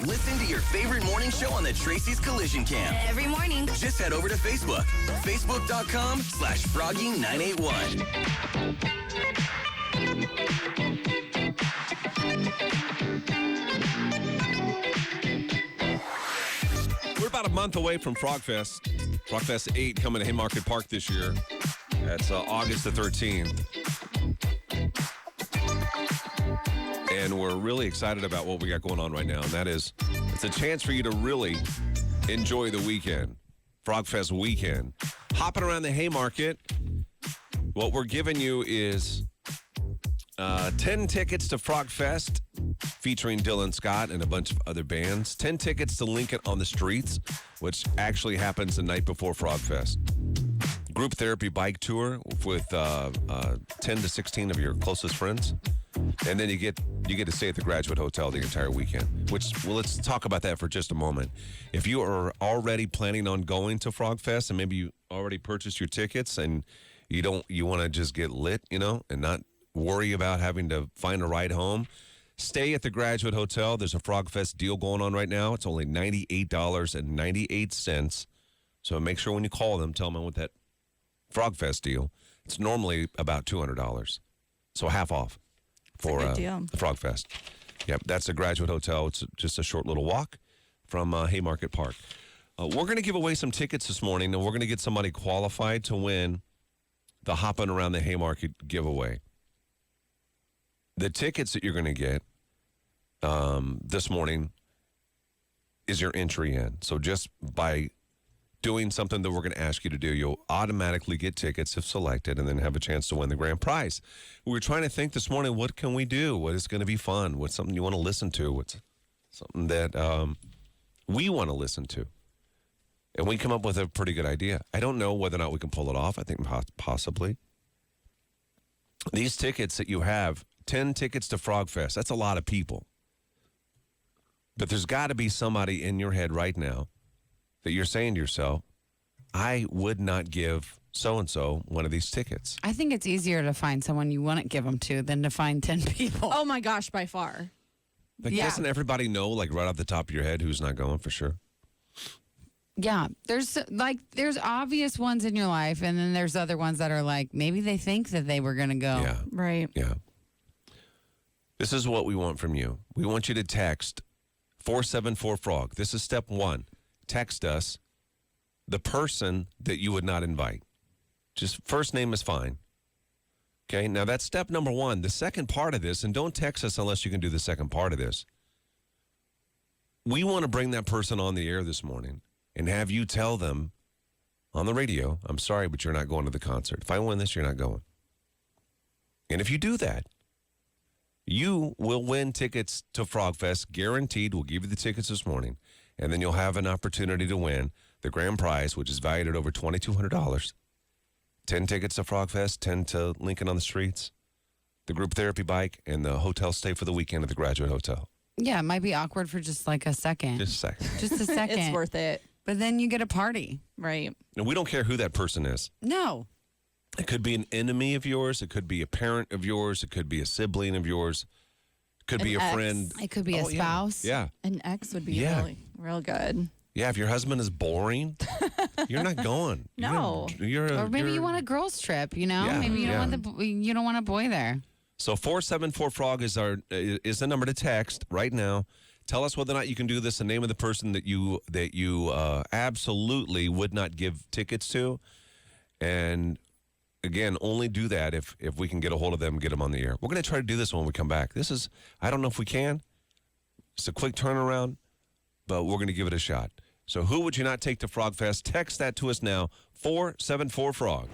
Listen to your favorite morning show on the Tracy's Collision Cam. Every morning. Just head over to Facebook. Facebook.com/Froggy981. We're about a month away from Frogfest. Frogfest 8 coming to Haymarket Park this year. That's August the 13th. And we're really excited about what we got going on right now. And that is, it's a chance for you to really enjoy the weekend. Frogfest weekend. Hopping around the Haymarket. What we're giving you is 10 tickets to Frogfest featuring Dylan Scott and a bunch of other bands. 10 tickets to Lincoln on the Streets, which actually happens the night before Frogfest. Group therapy bike tour with 10 to 16 of your closest friends. And then you get to stay at the Graduate Hotel the entire weekend, let's talk about that for just a moment. If you are already planning on going to Frogfest and maybe you already purchased your tickets and you want to just get lit, and not worry about having to find a ride home, stay at the Graduate Hotel. There's a Frogfest deal going on right now. It's only $98.98. So make sure when you call them, tell them with that Frogfest deal. It's normally about $200. So half off for the Frogfest. Yep, that's the Graduate Hotel. It's just a short little walk from Haymarket Park. We're going to give away some tickets this morning, and we're going to get somebody qualified to win the Hopping Around the Haymarket giveaway. The tickets that you're going to get this morning is your entry in. So just by doing something that we're going to ask you to do, you'll automatically get tickets if selected and then have a chance to win the grand prize. We were trying to think this morning, what can we do? What is going to be fun? What's something you want to listen to? What's something that we want to listen to? And we come up with a pretty good idea. I don't know whether or not we can pull it off. I think possibly. These tickets that you have, 10 tickets to Frogfest, that's a lot of people. But there's got to be somebody in your head right now that you're saying to yourself, I would not give so-and-so one of these tickets. I think it's easier to find someone you wouldn't give them to than to find 10 people. Oh, my gosh, by far. But doesn't everybody know, like right off the top of your head, who's not going for sure? Yeah. There's obvious ones in your life, and then there's other ones that are like, maybe they think that they were going to go. Yeah. Right. Yeah. This is what we want from you. We want you to text 474-FROG. This is step one. Text us the person that you would not invite. Just first name is fine. Okay, now that's step number one. The second part of this, and don't text us unless you can do the second part of this. We want to bring that person on the air this morning and have you tell them on the radio, I'm sorry, but you're not going to the concert. If I win this, you're not going. And if you do that, you will win tickets to Frogfest, guaranteed. We'll give you the tickets this morning. And then you'll have an opportunity to win the grand prize, which is valued at over $2,200. 10 tickets to Frogfest, 10 to Lincoln on the Streets, the group therapy bike, and the hotel stay for the weekend at the Graduate Hotel. Yeah, it might be awkward for just like a second. Just a second. Just a second. It's worth it. But then you get a party. Right. And we don't care who that person is. No. It could be an enemy of yours. It could be a parent of yours. It could be a sibling of yours. It could be a friend. It could be a spouse. Yeah. An ex would be really, real good. Yeah, if your husband is boring, you're not going. No. Or maybe you want a girls trip, Yeah, maybe you don't want a boy there. So 474-FROG is the number to text right now. Tell us whether or not you can do this, the name of the person that you absolutely would not give tickets to. And again, only do that if we can get a hold of them and get them on the air. We're going to try to do this when we come back. I don't know if we can. It's a quick turnaround, but we're going to give it a shot. So who would you not take to Frogfest? Text that to us now, 474-FROG.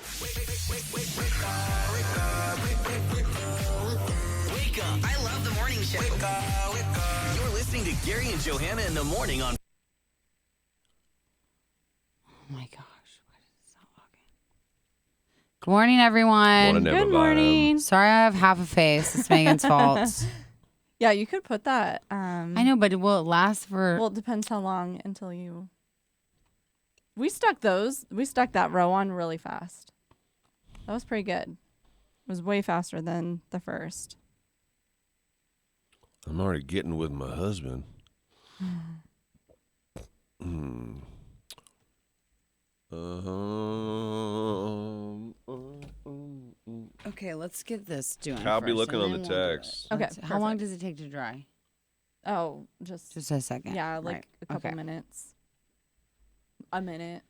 Wake up. I love the morning show. You're listening to Gary and Johanna in the morning on... Oh, my gosh. Why did it stop walking? Good morning, everyone. Good morning. Sorry I have half a face. It's Megan's fault. Yeah, you could put that. I know, but will it last for... Well, it depends how long until you... We stuck that row on really fast. That was pretty good. It was way faster than the first. I'm already getting with my husband. Hmm. Okay, let's get this doing. I'll be first, looking and on the then we'll do it. text. Okay, How long perfect. does it take to dry? Oh, Just a second. yeah, like Right. a couple Okay. minutes. A minute.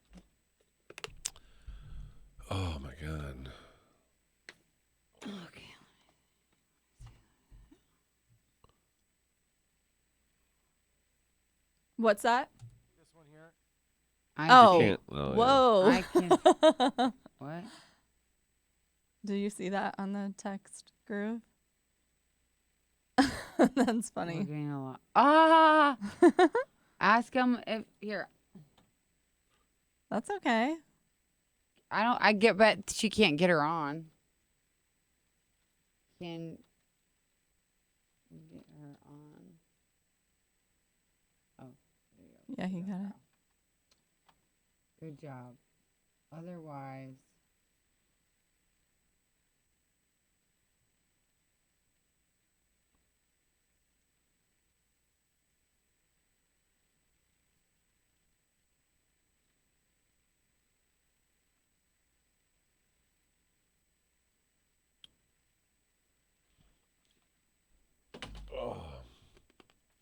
Oh my god. Okay. What's that? I Oh, can't- oh, yeah. whoa. I can. What? Did you see that on the text group? That's We're funny. getting a lot. Ah! Ask him if here. That's okay. I get, but she can't get her on. Can get her on. Oh, there you go. Yeah, he got it. Good job. Otherwise,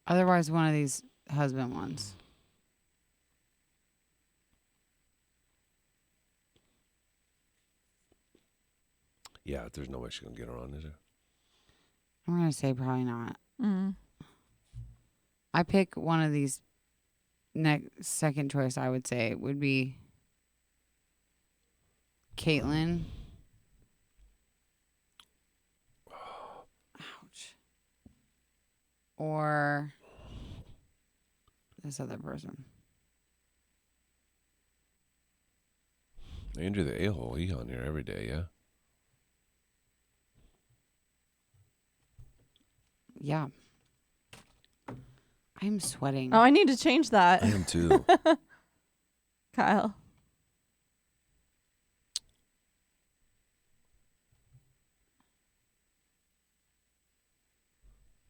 otherwise, one of these husband ones. Yeah, there's no way she's gonna get her on, is there? I'm gonna say probably not. Mm. I pick one of these. Next second choice, I would say would be Caitlin. Ouch. Or this other person. Andrew the a-hole, he's on here every day, yeah? Yeah. I'm sweating. Oh, I need to change that. I am too. Kyle.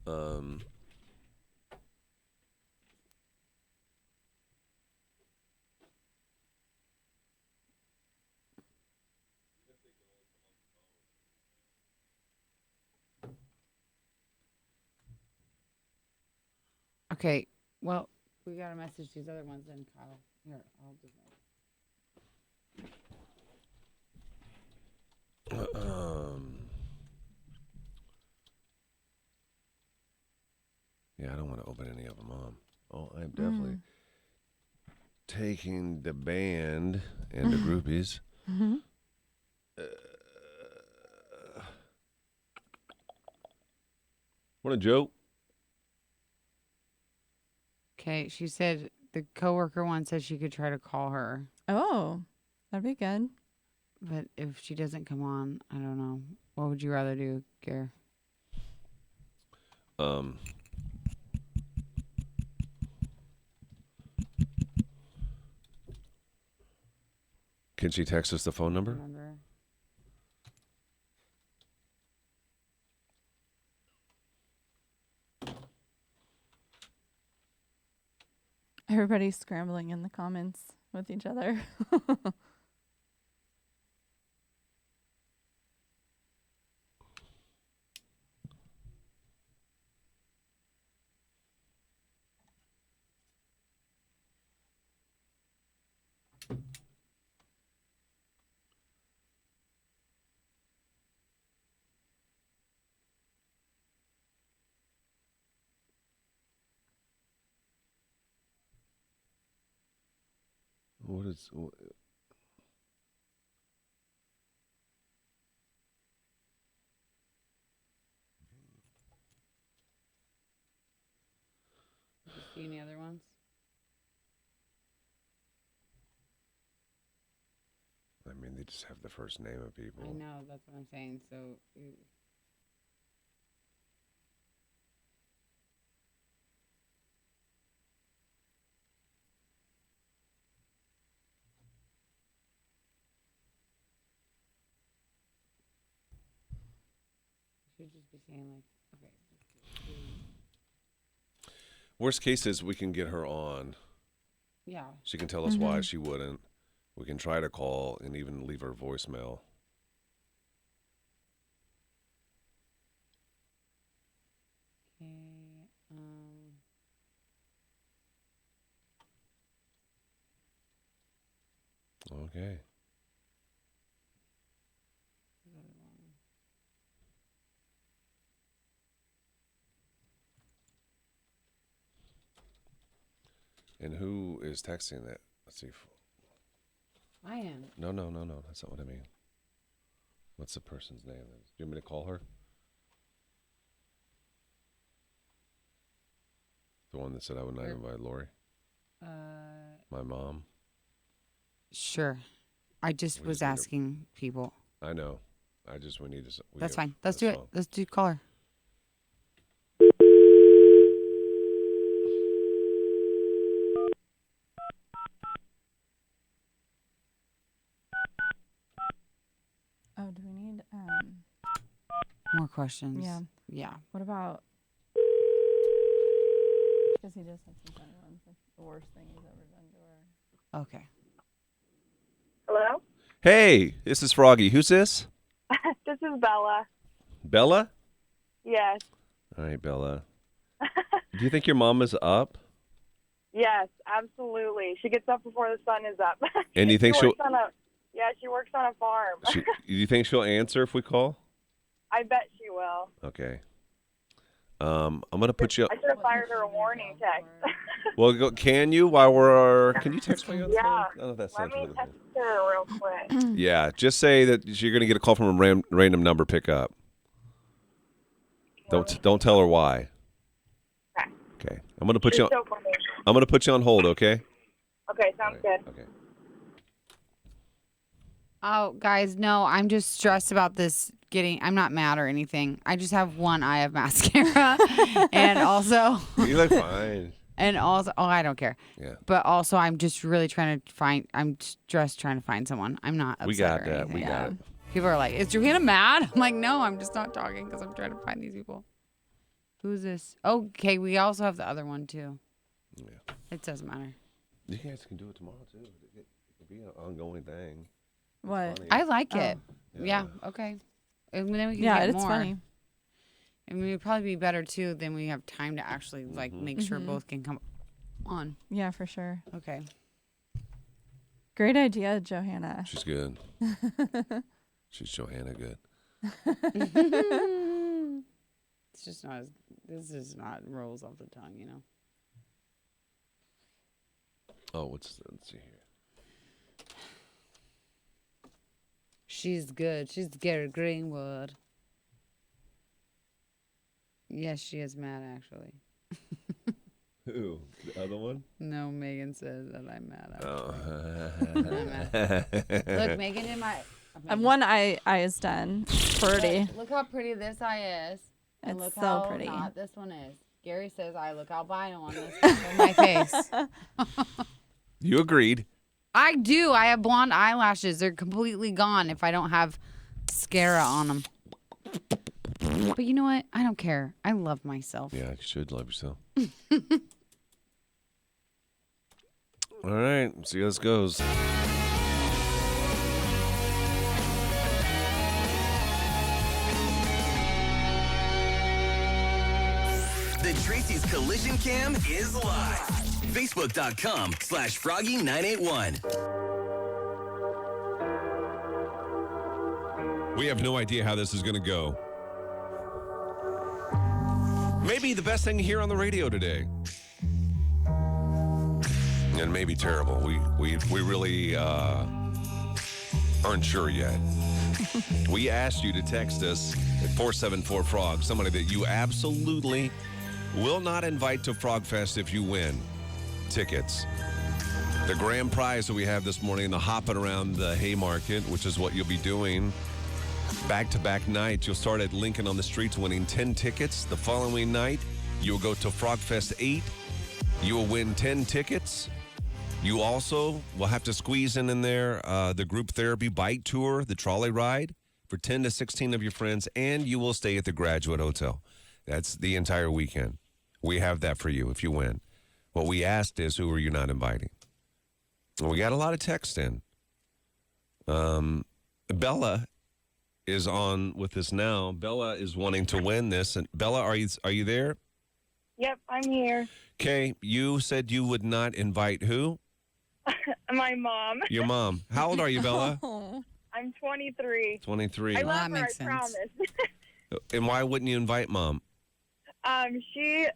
um Okay. Well, we gotta message these other ones then, Kyle. Here, I'll do that. Yeah, I don't want to open any of them, Mom. Oh, I'm definitely taking the band and the groupies. Mm-hmm. What a joke. Okay, she said the coworker one said she could try to call her, Oh, that'd be good. but if she doesn't come on, I don't know. What would you rather do, Gare? Can she text us the phone number? Remember? Everybody's scrambling in the comments with each other. What is... Did you see any other ones? I mean, they just have the first name of people. I know, that's what I'm saying. So, should just be saying like, okay. Worst case is we can get her on. Yeah. She can tell us why she wouldn't. We can try to call and even leave her voicemail. Okay. And who is texting that? Let's see. I am. No. That's not what I mean. What's the person's name? Do you want me to call her? The one that said I would not invite Lori? My mom? Sure. I just was asking people. I know. We need to. That's fine. Let's do it. Let's do call her. Oh, do we need More questions? Yeah. Yeah. What about? Because he just had some funny ones. Like the worst thing he's ever done to her. Okay. Hello? Hey, this is Froggy. Who's this? This is Bella. Bella? Yes. All right, Bella. Do you think your mom is up? Yes, absolutely. She gets up before the sun is up. And you think she she'll? works on a farm. Do you think she'll answer if we call? I bet she will. Okay. I'm gonna put you. I should have fired her a warning text. Well, can you Can you text me on the phone? I don't know if that Let sounds me really text her real quick. Yeah, just say that you're gonna get a call from a random number. Pick up. Don't tell her why. Okay. I'm gonna put you on. So funny. I'm gonna put you on hold. Okay. Okay, sounds good. Okay. Oh, guys, no, I'm just stressed about this I'm not mad or anything. I just have one eye of mascara. And also. You look fine. And also, I don't care. Yeah. But also, I'm just really I'm just trying to find someone. I'm not upset. We got or that. anything. We got it. People are like, is Johanna mad? I'm like, no, I'm just not talking because I'm trying to find these people. Who's this? Okay, we also have the other one, too. Yeah. It doesn't matter. You guys can do it tomorrow, too. It could be an ongoing thing. What? Funny. I like it. Yeah. Yeah, okay. And then we can Yeah, get it's more. funny. I mean, it'd probably be better, too, then we have time to actually, make sure both can come on. Yeah, for sure. Okay. Great idea, Johanna. She's good. She's Johanna good. It's just not this is not rolls off the tongue, you know. Oh, let's see here. She's good. She's Gary Greenwood. Yes, she is mad, actually. Who? The other one? No, Megan says that I'm mad. Oh. Look, Megan did my... And one eye is done. Pretty. Look how pretty this eye is. And It's look so how pretty. not this one is. Gary says I look albino on this one in my face. You agreed. I do. I have blonde eyelashes. They're completely gone if I don't have mascara on them. But you know what? I don't care. I love myself. Yeah, you should love yourself. All right, see how this goes. The Tracy's Collision Cam is live. Facebook.com/Froggy981. We have no idea how this is going to go. Maybe the best thing to hear on the radio today. And maybe terrible. We really aren't sure yet. We asked you to text us at 474-FROG, somebody that you absolutely will not invite to Frog Fest if you win tickets. The grand prize that we have this morning, the hopping around the Haymarket, which is what you'll be doing back-to-back nights. You'll start at Lincoln on the Streets winning 10 tickets. The following night, you'll go to Frog Fest 8. You will win 10 tickets. You also will have to squeeze in there the group therapy bike tour, the trolley ride for 10 to 16 of your friends, and you will stay at the Graduate Hotel. That's the entire weekend. We have that for you if you win. What we asked is, who are you not inviting? And we got a lot of text in. Bella is on with us now. Bella is wanting to win this. And Bella, are you there? Yep, I'm here. Okay, you said you would not invite who? My mom. Your mom. How old are you, Bella? I'm 23. 23. I love that her, makes I sense. promise. And why wouldn't you invite mom? She...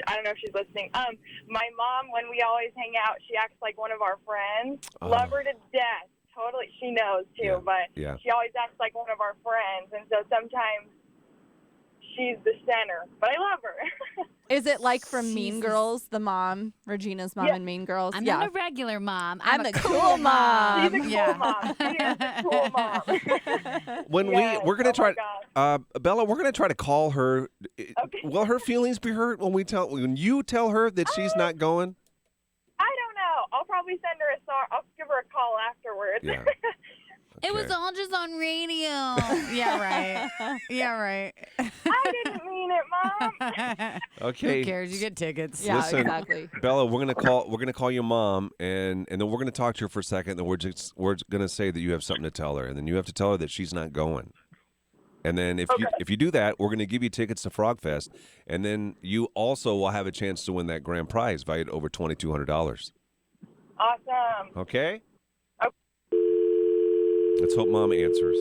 I don't know if she's listening. My mom, when we always hang out, she acts like one of our friends. Oh. Love her to death. Totally. She knows, too. But Yeah. she always acts like one of our friends. And so sometimes she's the center. But I love her. Is it like from Mean Jesus. Girls, the mom, Regina's mom Yeah. in Mean Girls? I'm yeah. not a regular mom. I'm a the cool mom. She's a cool mom. She is a cool mom. When Yes. we're gonna Oh try, my gosh. Bella, we're gonna try to call her. Okay. Will her feelings be hurt when you tell her that she's not going? I don't know. I'll probably send her a song. I'll give her a call afterwards. Yeah. It was Okay. all just on radio. Yeah, right. Yeah, right. I didn't mean it, Mom. Okay. Who cares? You get tickets. Yeah, Listen, exactly. Bella, we're gonna call your mom, and then we're gonna talk to her for a second. And we're gonna say that you have something to tell her, and then you have to tell her that she's not going. And then if you do that, we're gonna give you tickets to Frog Fest, and then you also will have a chance to win that grand prize valued over $2,200. Awesome. Okay. Okay. Let's hope Mom answers.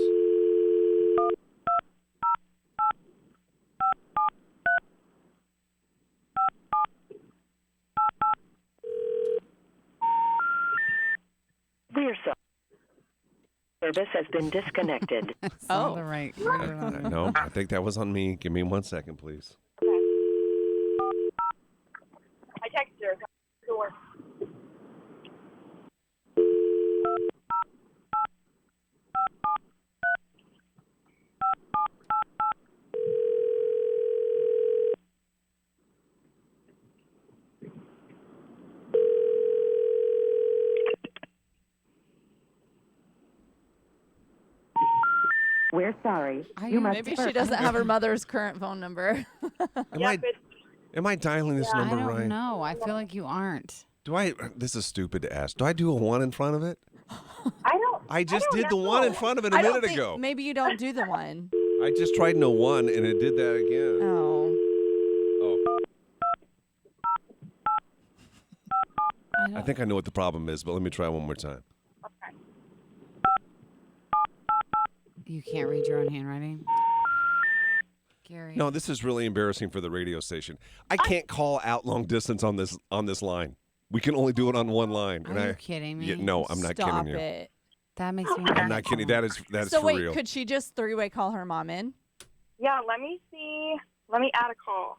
We're sorry. Service has been disconnected. It's not the right. No, I think that was on me. Give me 1 second, please. I texted her. Door. We're sorry. I You am- must Maybe she doesn't have her mother's current phone number. Am I dialing this I number don't right? know. I feel like you aren't. Do I? This is stupid to ask. Do I do a 1 in front of it? I don't. I just don't did the know. 1 in front of it a I don't minute think, ago. Maybe you don't do the one. I just tried no 1 and it did that again. Oh. Oh, I I think I know what the problem is, but let me try one more time. Okay. You can't read your own handwriting. Gary. No, this is really embarrassing for the radio station. I can't call out long distance on this line. We can only do it on one line. Are you kidding me? Yeah, no, I'm not Stop kidding you. it. That makes me. I'm not kidding. That is So for wait, real. could she just three-way call her mom in? Yeah. Let me see. Let me add a call.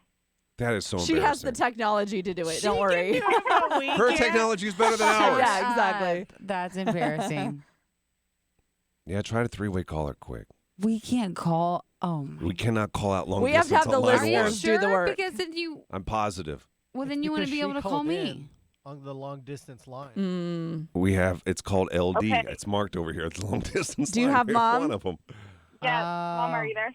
That is so She has the embarrassing. technology to do it. Don't worry. Her technology is better than ours. Yeah, exactly. That's embarrassing. Yeah, try to 3-way call her quick. We can't call. Oh my. We cannot call out long We have distance to have the on line Are you one. listeners do the sure? work. Because then you. I'm positive. Well, then you want to be able to call me. On the long distance line. Mm. We have, it's called LD. Okay. It's marked over here. It's long distance Do you line. have We have Mom? one of them. Yes. Mom, are Oh. you there?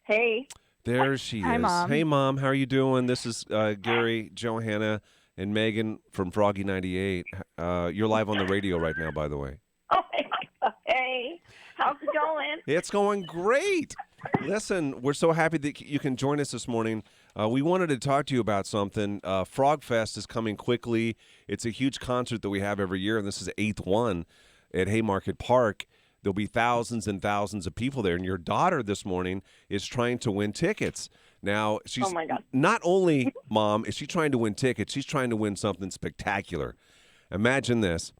Hey. There she Hi, is. Mom. Hey, Mom. How are you doing? This is Gary, Johanna, and Megan from Froggy 98. You're live on the radio right now, by the way. Oh my God. Hey. How's it going? It's going great. Listen, we're so happy that you can join us this morning. We wanted to talk to you about something. Frog Fest is coming quickly. It's a huge concert that we have every year, and this is the 8th one at Haymarket Park. There'll be thousands and thousands of people there, and your daughter this morning is trying to win tickets. Now, she's Oh, my God. not only, Mom, is she trying to win tickets, she's trying to win something spectacular. Imagine this.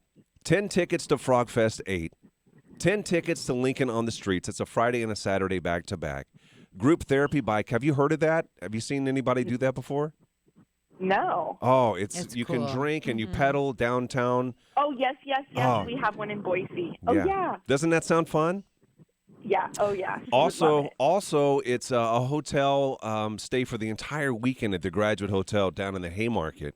10 tickets to Frog Fest 8. 10 tickets to Lincoln on the Streets. It's a Friday and a Saturday back-to-back. Group therapy bike. Have you heard of that? Have you seen anybody do that before? No. Oh, It's you cool. can drink and you pedal downtown. Oh, yes. Oh. We have one in Boise. Oh, yeah. Doesn't that sound fun? Yeah. Oh, yeah. She would love it. Also, it's a hotel stay for the entire weekend at the Graduate Hotel down in the Haymarket.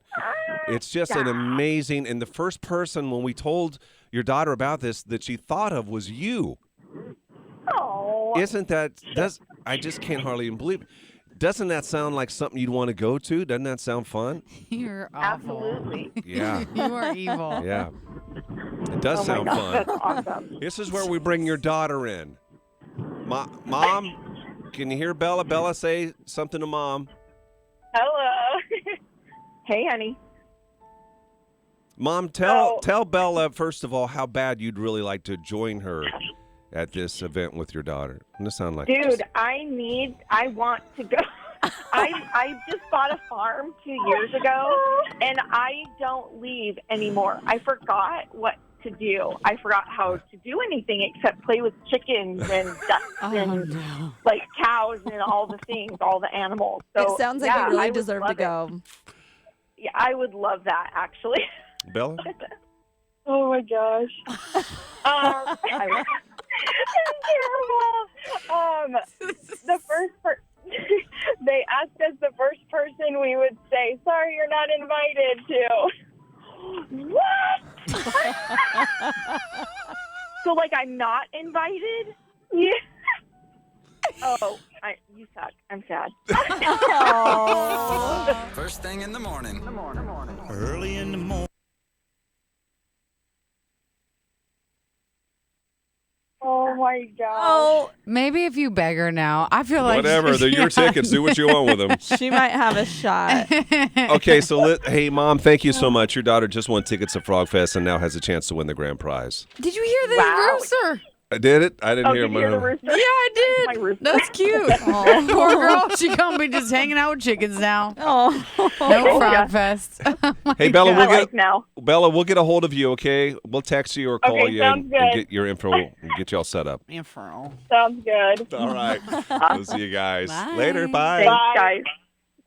It's just an amazing. And the first person when we told your daughter about this that she thought of was you. Oh. Isn't that? I just can't hardly even believe it. doesn't that sound like something you'd want to go to? Doesn't that sound fun? You're awful. Absolutely. Yeah. You are evil. Yeah. It does Oh my sound gosh, fun. that's awesome. This is where we bring your daughter in. Mom, can you hear Bella? Bella, say something to Mom. Hello. Hey, honey. Mom, tell Bella, first of all, how bad you'd really like to join her at this event with your daughter. Doesn't it sound like Dude, I want to go. I just bought a farm 2 years ago, and I don't leave anymore. I forgot what to do. I forgot how to do anything except play with chickens and ducks and like cows and all the things, all the animals. So it sounds like yeah, you I really would deserve to love go. it. Yeah, I would love that actually. Bella? Oh my gosh. That's terrible. The first they asked us the first person we would say, sorry, you're not invited to. What? So, like, I'm not invited? Yeah. Oh, you suck. I'm sad. First thing in the morning. Early in the morning. Oh my gosh. Oh, Maybe if you beg her now, I feel like Whatever. They're your tickets. Do what you want with them. she might have a shot. Okay, so hey, Mom, thank you so much. Your daughter just won tickets to Frog Fest and now has a chance to win the grand prize. Did you hear the Wow. rooster? I did it? I didn't Oh, hear did you hear the my. rooster? Yeah, I My did. rooster. That's cute. Poor girl, she gonna be just hanging out with chickens now. Oh, No Frog Yeah. Fest. Hey, Bella, I we'll like get now. Bella, we'll get a hold of you. Okay, we'll text you or call Okay, you sounds and good. get your info and get you all set up. Infernal. Sounds good. All right, we'll see you guys Bye. later. Bye. Thanks, guys.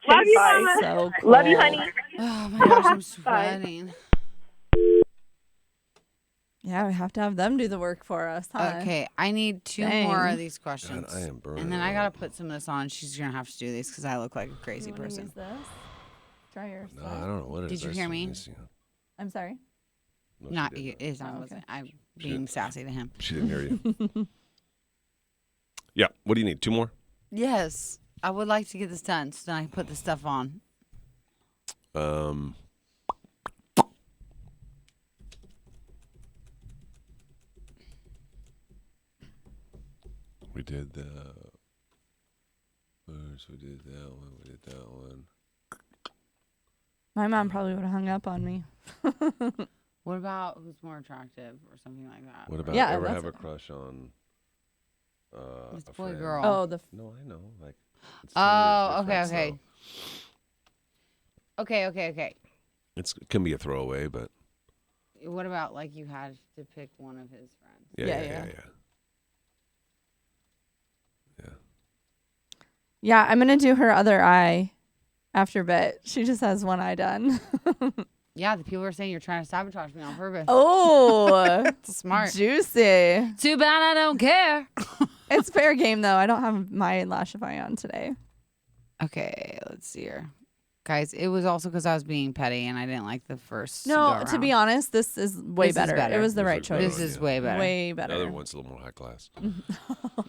Love you, Bye. Mama. so cool. Love you, honey. Oh my gosh, I'm sweating. Yeah, we have to have them do the work for us, huh? Okay, I need two Dang. more of these questions. God, I am burning and then I gotta up. put some of this on. She's gonna have to do these because I look like a crazy You wanna person. use this? Try yours. No, I don't know what it is. Did you I hear see me? this, yeah. I'm sorry. No, she Not didn't. you. It is. I Oh, wasn't. okay. I'm being sassy to him. She didn't hear you. Yeah. What do you need? Two more? Yes, I would like to get this done so then I can put the stuff on. We did the first. We did that one. We did that one. My mom probably would have hung up on me. What about who's more attractive or something like that? What about Yeah, ever that's have a it. crush on It's a boy, friend? girl. Oh, the No, I know. Like. It's 10 years Oh, okay, difference, okay. though. Okay. It can be a throwaway, but What about like you had to pick one of his friends? yeah. Yeah, I'm gonna do her other eye after bit. She just has one eye done. Yeah, the people are saying you're trying to sabotage me on purpose. Oh, Smart. juicy. Too bad I don't care. It's fair game though. I don't have my Lashify on today. Okay, let's see here. Guys, it was also because I was being petty and I didn't like the first. No, to be honest, this is way This is better. better. It was the These right are choice. good. This is way better. Way The better. other one's a little more high class.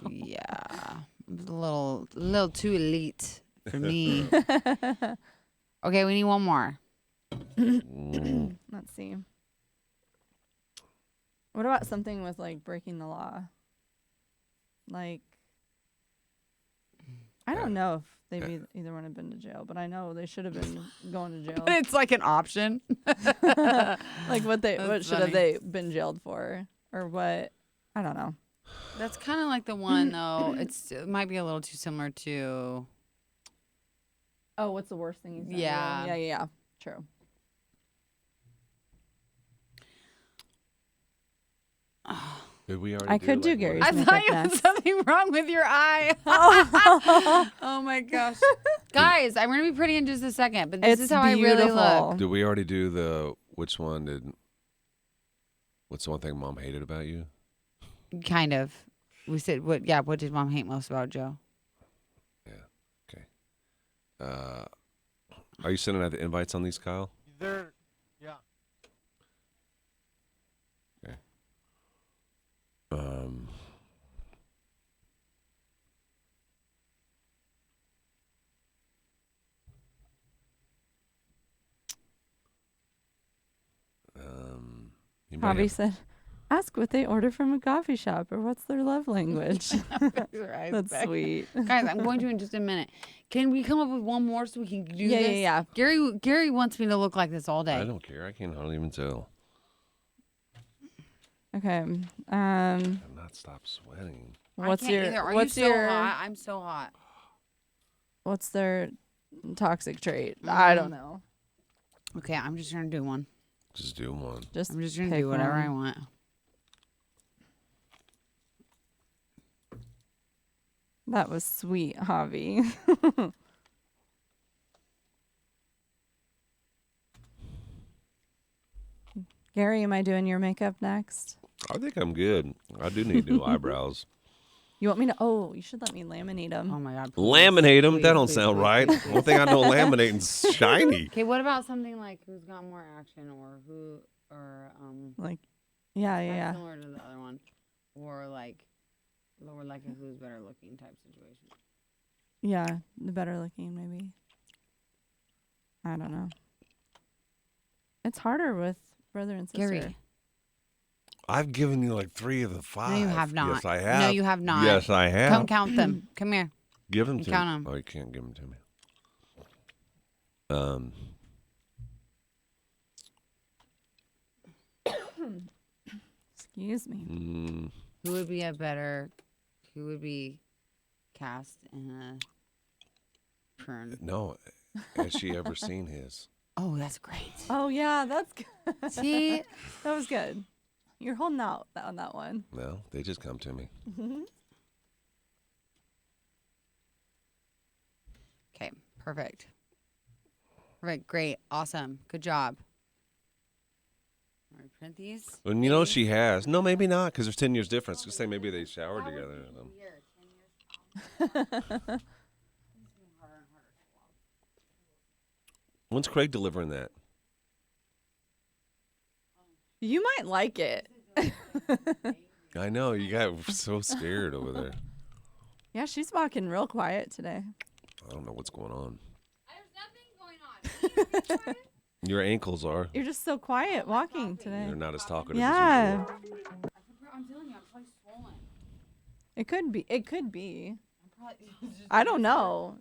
Yeah. It was a little too elite for me. Okay, we need one more. Let's see. What about something with like breaking the law? Like, I don't know if they've either one have been to jail, but I know they should have been going to jail. But it's like an option. Like what That's should have funny. they been jailed for, or what? I don't know. That's kind of like the one though. It might be a little too similar to. Oh, what's the worst thing you said? Yeah. Yeah. True. Did we already I could do like, Gary's. what- I Make thought up you had next. something wrong with your eye. Oh my gosh. Guys, I'm going to be pretty in just a second, but this It's is how I really beautiful. look. Did we already do the which one did? What's the one thing Mom hated about you? Kind of. We said, what did Mom hate most about Joe? Okay. Are you sending out the invites on these, Kyle? They're, yeah. Hobby said, ask what they order from a coffee shop or what's their love language. That's sweet. Guys, I'm going to in just a minute. Can we come up with one more so we can do this? Yeah. Gary wants me to look like this all day. I don't care. I can't hardly even tell. Okay. I'm not stop sweating. What's I can't your? either. Are What's you so your? hot? I'm so hot. What's their toxic trait? I don't know. Okay, I'm just trying to do one. Just do one. I'm just going to pick do whatever one. I want. That was sweet, Javi. Gary, am I doing your makeup next? I think I'm good. I do need new eyebrows. You want me to? Oh, you should let me laminate them. Oh my God. Please. Laminate them? Please, That don't please, sound please, right. please, please. One thing I know laminating's shiny. Okay, what about something like who's got more action or who, or, Like, yeah. similar to the other one, or like a who's better looking type situation. Yeah, the better looking, maybe. I don't know. It's harder with brother and sister. Gary. I've given you like 3 of the 5. No, you have not. Yes, I have. No, you have not. Yes, I have. Come count them. Come here. Give them to count me. 'em. Oh, you can't give them to me. Excuse me. Who would be cast in a prune? No. Has she ever seen his? Oh, that's great. Oh yeah, that's good. See? That was good. You're holding out on that one. No, they just come to me. Okay, perfect. Perfect, great, awesome, good job. All right, print these. And you know she has. No, maybe not, because there's 10 years difference. Just say maybe they showered together. When's Craig delivering that? You might like it. I know, you got so scared over there. Yeah, she's walking real quiet today. I don't know what's going on. There's nothing going on. Your ankles are. You're just so quiet walking today. They're not as talkative Yeah. as usual. I'm telling you, I'm probably swollen. It could be. It could be. I don't know.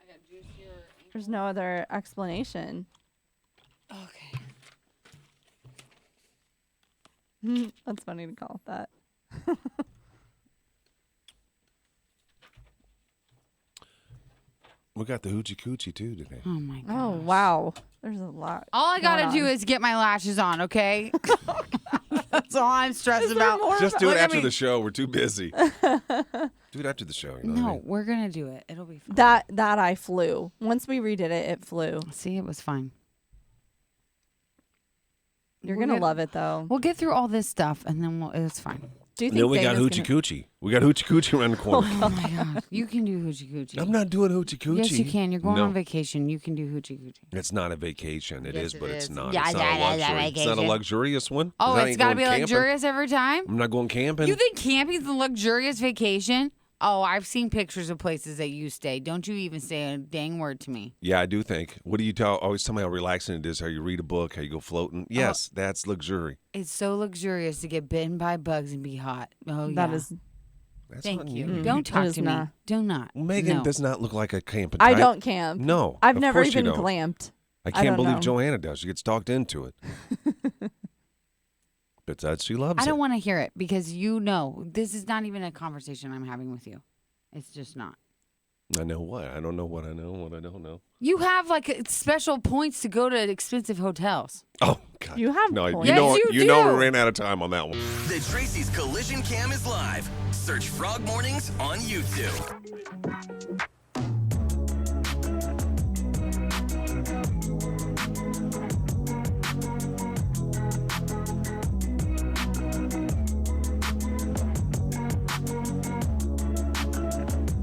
I got juicier. There's no other explanation. Okay. That's funny to call it that. We got the hoochie coochie too today. Oh my god. Oh wow. There's a lot. All I gotta going do on. is get my lashes on, okay? That's all I'm stressed Is there about. more Just do Look it at after me. the show. We're too busy. Do it after the show. You know what I No, mean? we're gonna do it. It'll be fine. That I flew. Once we redid it, it flew. See, it was fine. You're We'll gonna get- love it though. We'll get through all this stuff and then it's fine. Do you think Then we got Dana's hoochie gonna- coochie. We got hoochie coochie around the corner. Oh my god. You can do hoochie coochie. I'm not doing hoochie coochie. Yes, you can. You're going No. on vacation. You can do hoochie coochie. It's not a vacation. It Yes, is, it but it's is. not. Yeah, it's not yeah, a yeah, luxury. It's not a vacation. luxurious one. Oh, 'Cause I it's ain't got to be going camping. luxurious every time? I'm not going camping. You think camping's a luxurious vacation? Oh, I've seen pictures of places that you stay. Don't you even say a dang word to me. Yeah, I do think. What do you always tell me how relaxing it is, how you read a book, how you go floating? Yes, that's luxury. It's so luxurious to get bitten by bugs and be hot. Oh, yeah. That is. That's Thank not you. new. Don't talk is to me. not. Do not. Megan No. does not look like a camping I type. don't camp. No. I've of never course you even don't. glamped. I I can't don't believe know. Joanna does. She gets talked into it. But that she loves I don't it. want to hear it because you know this is not even a conversation I'm having with you. It's just not. I know what. I don't know what I know, what I don't know. You have like special points to go to expensive hotels. Oh, God. You have No, points. you know, Yes, you know do. we ran out of time on that one. The Tracy's Collision Cam is live. Search Frog Mornings on YouTube.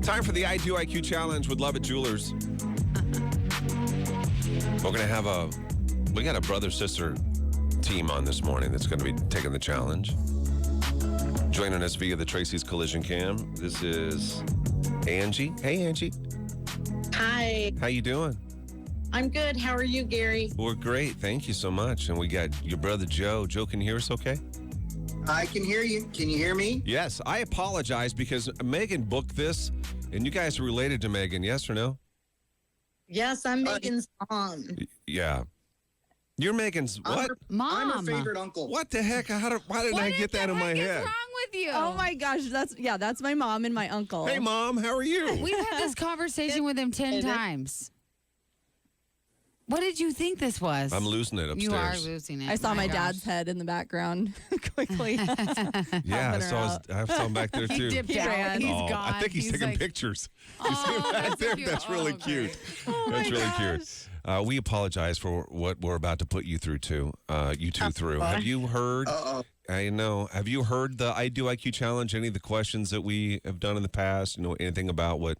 Time for the I2 IQ challenge with Love It Jewelers. We're going to have we got a brother-sister team on this morning that's going to be taking the challenge. Joining us via the Tracy's Collision Cam, this is Angie. Hey, Angie. Hi, How you doing? I'm good. How are you, Gary? We're great. Thank you so much. And we got your brother Joe. Joe, can you hear us okay? I can hear you. Can you hear me? Yes. I apologize because Megan booked this, and you guys are related to Megan, yes or no? Yes, I'm Megan's mom. Yeah. You're Megan's what? Mom. I'm her favorite uncle. What the heck? Why didn't I get that in my head? What's wrong with you? Oh my gosh, that's my mom and my uncle. Hey, Mom, how are you? We've had this conversation with him 10 times. What did you think this was? I'm losing it upstairs. You are losing it. I saw my gosh. dad's head in the background quickly. Yeah, I saw him back there too. He dipped He out. ran. He's Oh, gone. I think he's taking like, pictures. Oh, You see him right that's there? cute. That's really Oh, cute. Oh That's my really gosh. cute. We apologize for what we're about to put you through too. You two through. Have you heard? I know. Have you heard the I Do IQ challenge? Any of the questions that we have done in the past? You know anything about what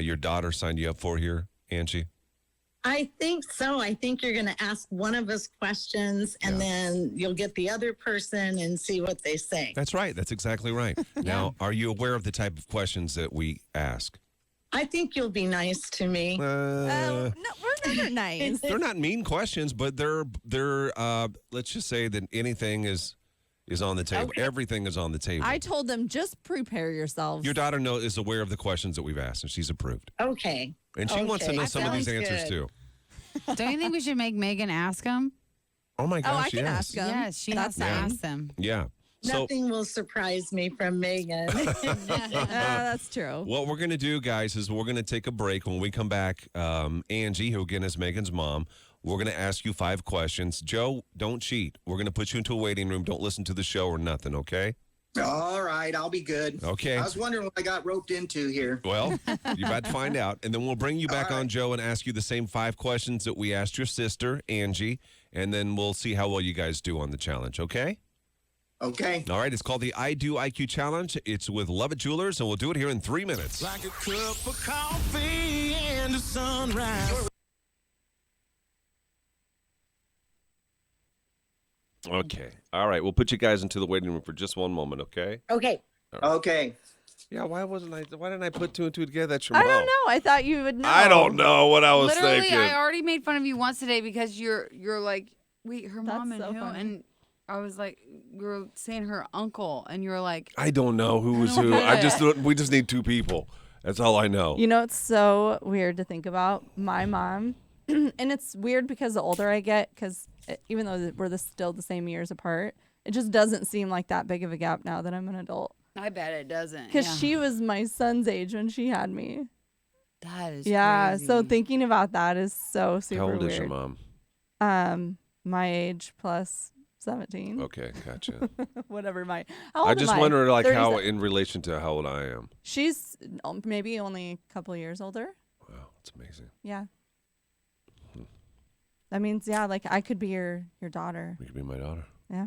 your daughter signed you up for here, Angie? I think so. I think you're going to ask one of us questions, and then you'll get the other person and see what they say. That's right. That's exactly right. Now, are you aware of the type of questions that we ask? I think you'll be nice to me. No, we're never nice. They're not mean questions, but they're let's just say that anything is on the table. Okay. Everything is on the table. I told them just prepare yourselves. Your daughter is aware of the questions that we've asked, and she's approved. Okay. And she wants to know That some of these sounds answers good. too. Don't you think we should make Megan ask him? Oh my gosh, I can yes. ask them. Yes, she has That's to fine. ask them. Yeah. So Nothing will surprise me from Megan. That's true. what we're going to do, guys, is we're going to take a break. When we come back, Angie, who again is Megan's mom, we're going to ask you 5 questions. Joe, don't cheat. We're going to put you into a waiting room. Don't listen to the show or nothing, okay? All right, I'll be good. Okay. I was wondering what I got roped into here. Well, you're about to find out. And then we'll bring you back All on, right. Joe, and ask you the same 5 questions that we asked your sister, Angie. And then we'll see how well you guys do on the challenge, okay? Okay. All right, it's called the I Do IQ Challenge. It's with Love It Jewelers, and we'll do it here in 3 minutes. Like a cup of coffee and the sunrise. Okay. All right, we'll put you guys into the waiting room for just one moment, okay? Okay. Okay. Yeah, why didn't I put 2 and 2 together? That's your I mom. don't know. I thought you would know. I don't know what I was Literally, thinking. I already made fun of you once today because you're like, wait, her That's mom and so who? funny. And I was like, we were saying her uncle, and you were like, I don't know who was who. We just need 2 people. That's all I know. You know, it's so weird to think about. My mom, and it's weird because the older I get, because even though we're still the same years apart, it just doesn't seem like that big of a gap now that I'm an adult. I bet it doesn't. Because she was my son's age when she had me. That is So crazy. thinking about that is so super How old weird. is your mom? My age plus 17. Okay, gotcha. Whatever my. How old I am just wonder, like, how 37. in relation to how old I am. She's maybe only a couple years older. Wow, that's amazing. Yeah. That means, yeah, like I could be your daughter. You could be my daughter. Yeah.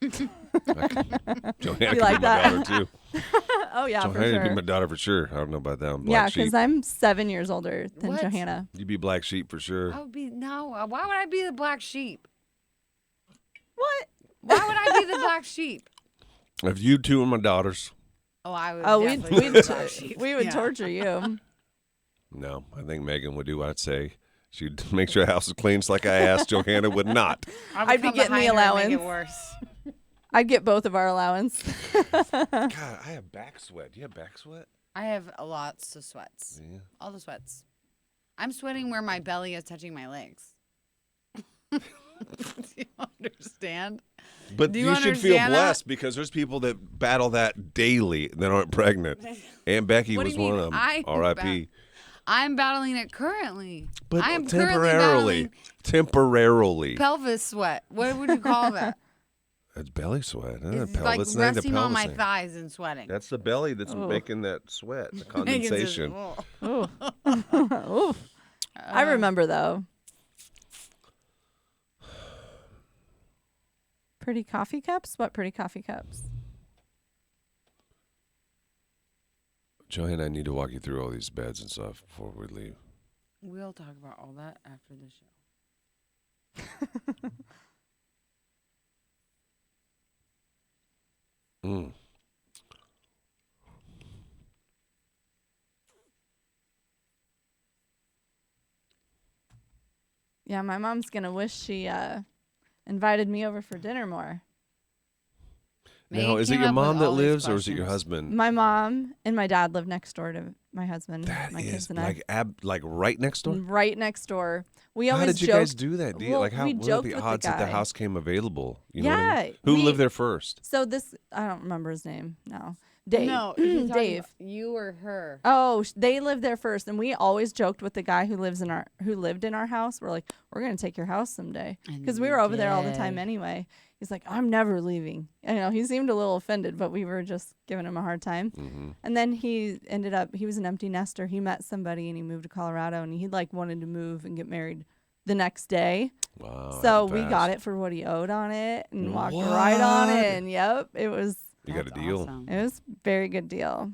Joanna You could like be my that? daughter too. Oh, yeah, Johanna for would be sure. my daughter for sure. I don't know about that. I'm Yeah, Black because sheep. I'm 7 years older than What? Johanna. You'd be black sheep for sure. I would be no. Why would I be the black sheep? What? Why would I be the black sheep? If you 2 are my daughters, Oh, I would. Oh, definitely be the black sheep. we would Yeah. torture you. no, I think Megan would do what I'd say. She'd make sure the house is clean, just like I asked. Johanna would not. I would I'd be come getting the behind her and make it allowance. worse. I'd get both of our allowance. God, I have back sweat. Do you have back sweat? I have lots of sweats. Yeah. All the sweats. I'm sweating where my belly is touching my legs. Do you understand? But Do you you should feel understand that? blessed because there's people that battle that daily that aren't pregnant. Aunt Becky What do was you one mean? of them. I R.I.P. I'm battling it currently. But I am temporarily. currently battling pelvis sweat. What would you call that? That's belly sweat. It's Pelvis. like It's not the resting on my pelvis thing. thighs and sweating. That's the belly that's Oh. making that sweat, the Megan's just, condensation. "Oh." Ooh. I remember, though. Pretty coffee cups? What pretty coffee cups? Joanna, I need to walk you through all these beds and stuff before we leave. We'll talk about all that after the show. Mm. Yeah, my mom's going to wish she invited me over for dinner more. Now, is it your mom that lives or is it your husband? My mom and my dad live next door to my husband, my kids and I. Like right next door? Right next door. We How always did you joked, guys do that? How we would it joked be with odds the that the guy. house came available? You know what I mean? Yeah, Who lived there first? So this, I don't remember his name now. Dave. No, he's talking Dave. about you or her. Oh, they lived there first, and we always joked with the guy who lived in our house. We're like, we're gonna take your house someday, because we were over there all the time anyway. He's like, I'm never leaving. He seemed a little offended, but we were just giving him a hard time. Mm-hmm. And then he was an empty nester. He met somebody and he moved to Colorado, and he wanted to move and get married the next day. Wow. So we got it for what he owed on it and walked right on it. And yep, it was. You got a deal. Awesome. It was a very good deal.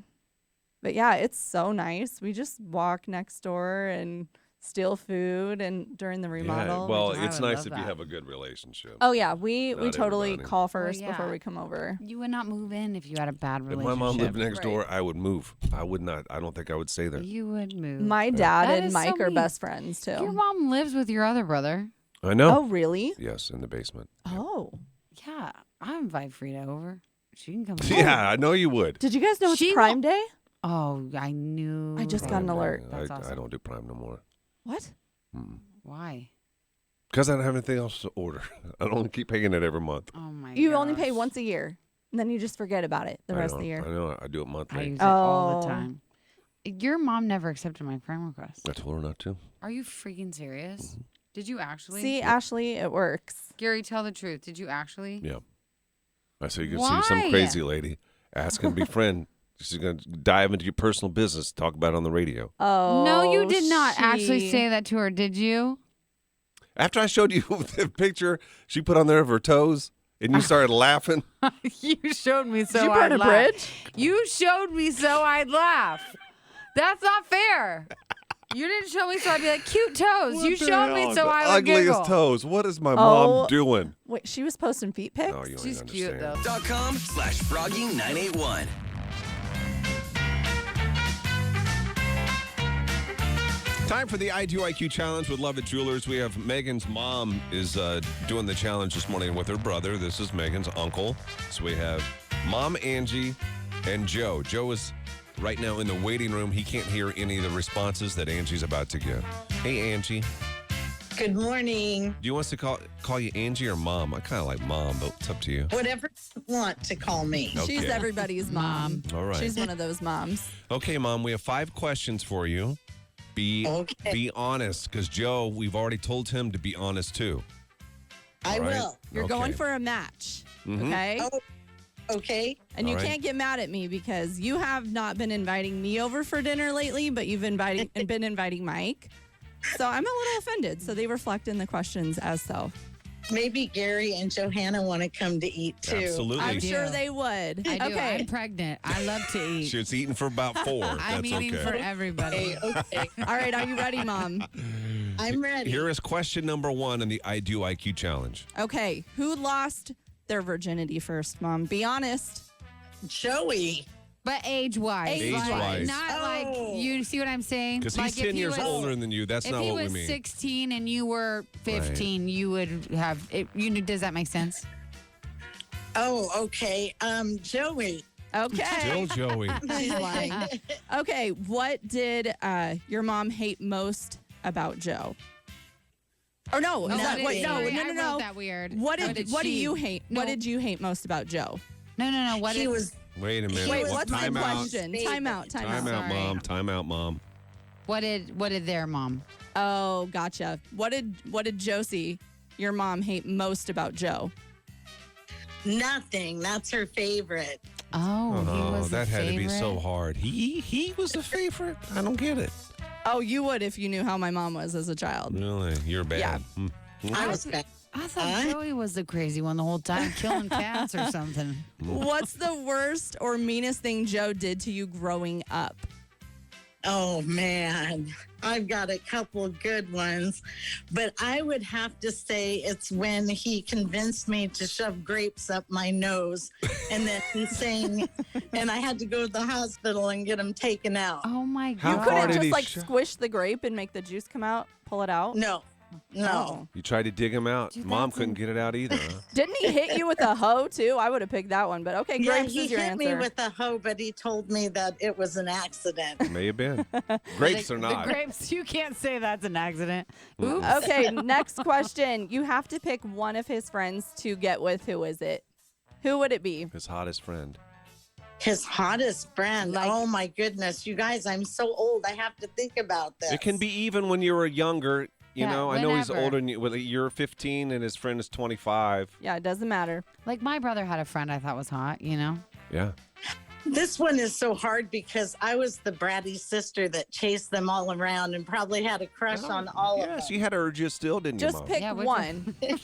But yeah, it's so nice. We just walk next door and steal food and during the remodel. Yeah, well, I it's would nice love if you that. have a good relationship. Oh yeah, we Not totally everybody. call first yeah. before we come over. You would not move in if you had a bad If relationship. my mom lived next Right. door, I would move. I would not. I don't think I would stay there. You would move. My dad That and is so Mike are mean. best friends too. Your mom lives with your other brother. I know. Oh really? Yes, in the basement. Oh. Yeah, I invite Frida over. She can come. Yeah, I know you would. Did you guys know it's She Prime Day? Oh, I knew. I just got an alert. That's I awesome. don't do Prime no more. What? Why? Because I don't have anything else to order. I don't keep paying it every month. Oh my. You only pay gosh. once a year, and then you just forget about it the rest of the year. I know. I do it I monthly. use it all the Oh. time. Your mom never accepted my friend request. I told her not to. Are you freaking serious? Did you actually? See, Ashley, it works. Gary, tell the truth. Did you actually? Yeah. I said you could see some Why? crazy lady asking to be friend. She's going to dive into your personal business, talk about it on the radio. Oh No, you did not actually she- say that to her, did you? After I showed you the picture she put on there of her toes, and you started laughing. You showed me so Did you burn I'd a laugh. bridge? You showed me so I'd laugh. That's not fair. You didn't show me so I'd be like, cute toes. What You the showed me hell? so The I would ugliest giggle. toes. What is my Oh. mom doing? Wait, she was posting feet pics? No, you ain't She's cute understand. though. .com/Froggy981. Time for the IQ challenge with Love It Jewelers. We have Megan's mom is doing the challenge this morning with her brother. This is Megan's uncle. So we have Mom Angie and Joe. Joe is right now in the waiting room. He can't hear any of the responses that Angie's about to give. Hey, Angie. Good morning. Do you want us to call you Angie or Mom? I kind of like Mom, but it's up to you. Whatever you want to call me. She's Okay. everybody's mom. All right. She's one of those moms. Okay, Mom, we have 5 questions for you. Okay. Be honest, because Joe, we've already told him to be honest too. I All right? will. You're Okay. going for a match, Mhm. okay? Oh, okay. And All you right. can't get mad at me because you have not been inviting me over for dinner lately, but you've been inviting Mike. So I'm a little offended. So they reflect in the questions as so. Maybe Gary and Johanna want to come to eat too. Absolutely. I'm do. sure they would. I do. Okay. I'm pregnant. I love to eat. She's eating for about 4. I'm That's eating okay. for everybody. Okay. All right. Are you ready, Mom? I'm ready. Here is question number 1 in the I Do IQ challenge. Okay. Who lost their virginity first, Mom? Be honest. Joey. But age-wise. Age-wise. Not Oh. like, you see what I'm saying? Because Like he's if 10 he years was- older than you. That's If not he what we was mean. 16 and you were 15, you would have. Does that make sense? Oh, okay. Joey. Okay. Still Joey. She's lying. Okay. What did your mom hate most about Joe? Or no, No, not, wait, no, sorry, no, I no, wrote no. that weird. What do she- you hate? No. What did you hate most about Joe? No. What He did was Wait a minute. Wait, What- what's the time out. question? Time out. Time Time out. out, Sorry. Mom. Time out, Mom. what did their mom? Oh, gotcha. What did Josie, your mom, hate most about Joe? nothing. That's her favorite. Oh, he Oh, was that the had to be so favorite? hard. He was the favorite? I don't get it. Oh, you would if you knew how my mom was as a child. Really? You're bad. Yeah. Hmm. I was bad. I thought Huh? Joey was the crazy one the whole time, killing cats or something. What's the worst or meanest thing Joe did to you growing up? Oh man, I've got a couple good ones, but I would have to say it's when he convinced me to shove grapes up my nose, and then he sang, and I had to go to the hospital and get them taken out. Oh my How god! far Couldn't did just he like sho- squish the grape and make the juice come out, pull it out? No, No. You tried to dig him out. Dude, Mom that's couldn't get it out either. Huh? Didn't he hit you with a hoe too? I would have picked that one, but okay, Yeah, grapes he is your hit answer. me with a hoe, but he told me that it was an accident. May have been. Grapes or not. The grapes, you can't say that's an accident. Mm-mm. Oops. Okay, next question. You have to pick one of his friends to get with. Who is it? Who would it be? His hottest friend. His hottest friend. Like- Oh my goodness, you guys! I'm so old. I have to think about this. It can be even when you were younger. You Yeah, know, I know he's whenever. older than you. Well, you're 15 and his friend is 25. Yeah, it doesn't matter. Like my brother had a friend I thought was hot, you know? Yeah. This one is so hard because I was the bratty sister that chased them all around and probably had a crush on all of them. Yes, you had urges still, didn't you, Just Mom? pick Yeah, which one. Oh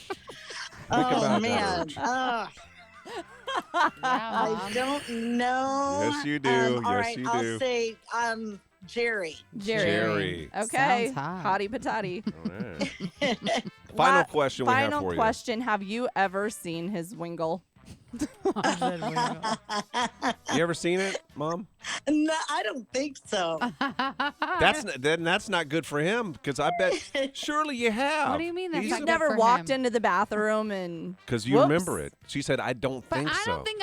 about that man, urge. Yeah, I Mom. don't know. Yes, you do. All Yes, right, you I'll do. say Jerry. Jerry. Okay. Sounds hot. Hottie patati. All right. Final question we have Final for question. Have you ever seen his wingle? you. You ever seen it, Mom? No, I don't think so. That's not good for him because I bet surely you have. What do you mean that's He's not You've good never for walked him? into the bathroom and because you Whoops. remember it. She said, "I don't But think I so." don't think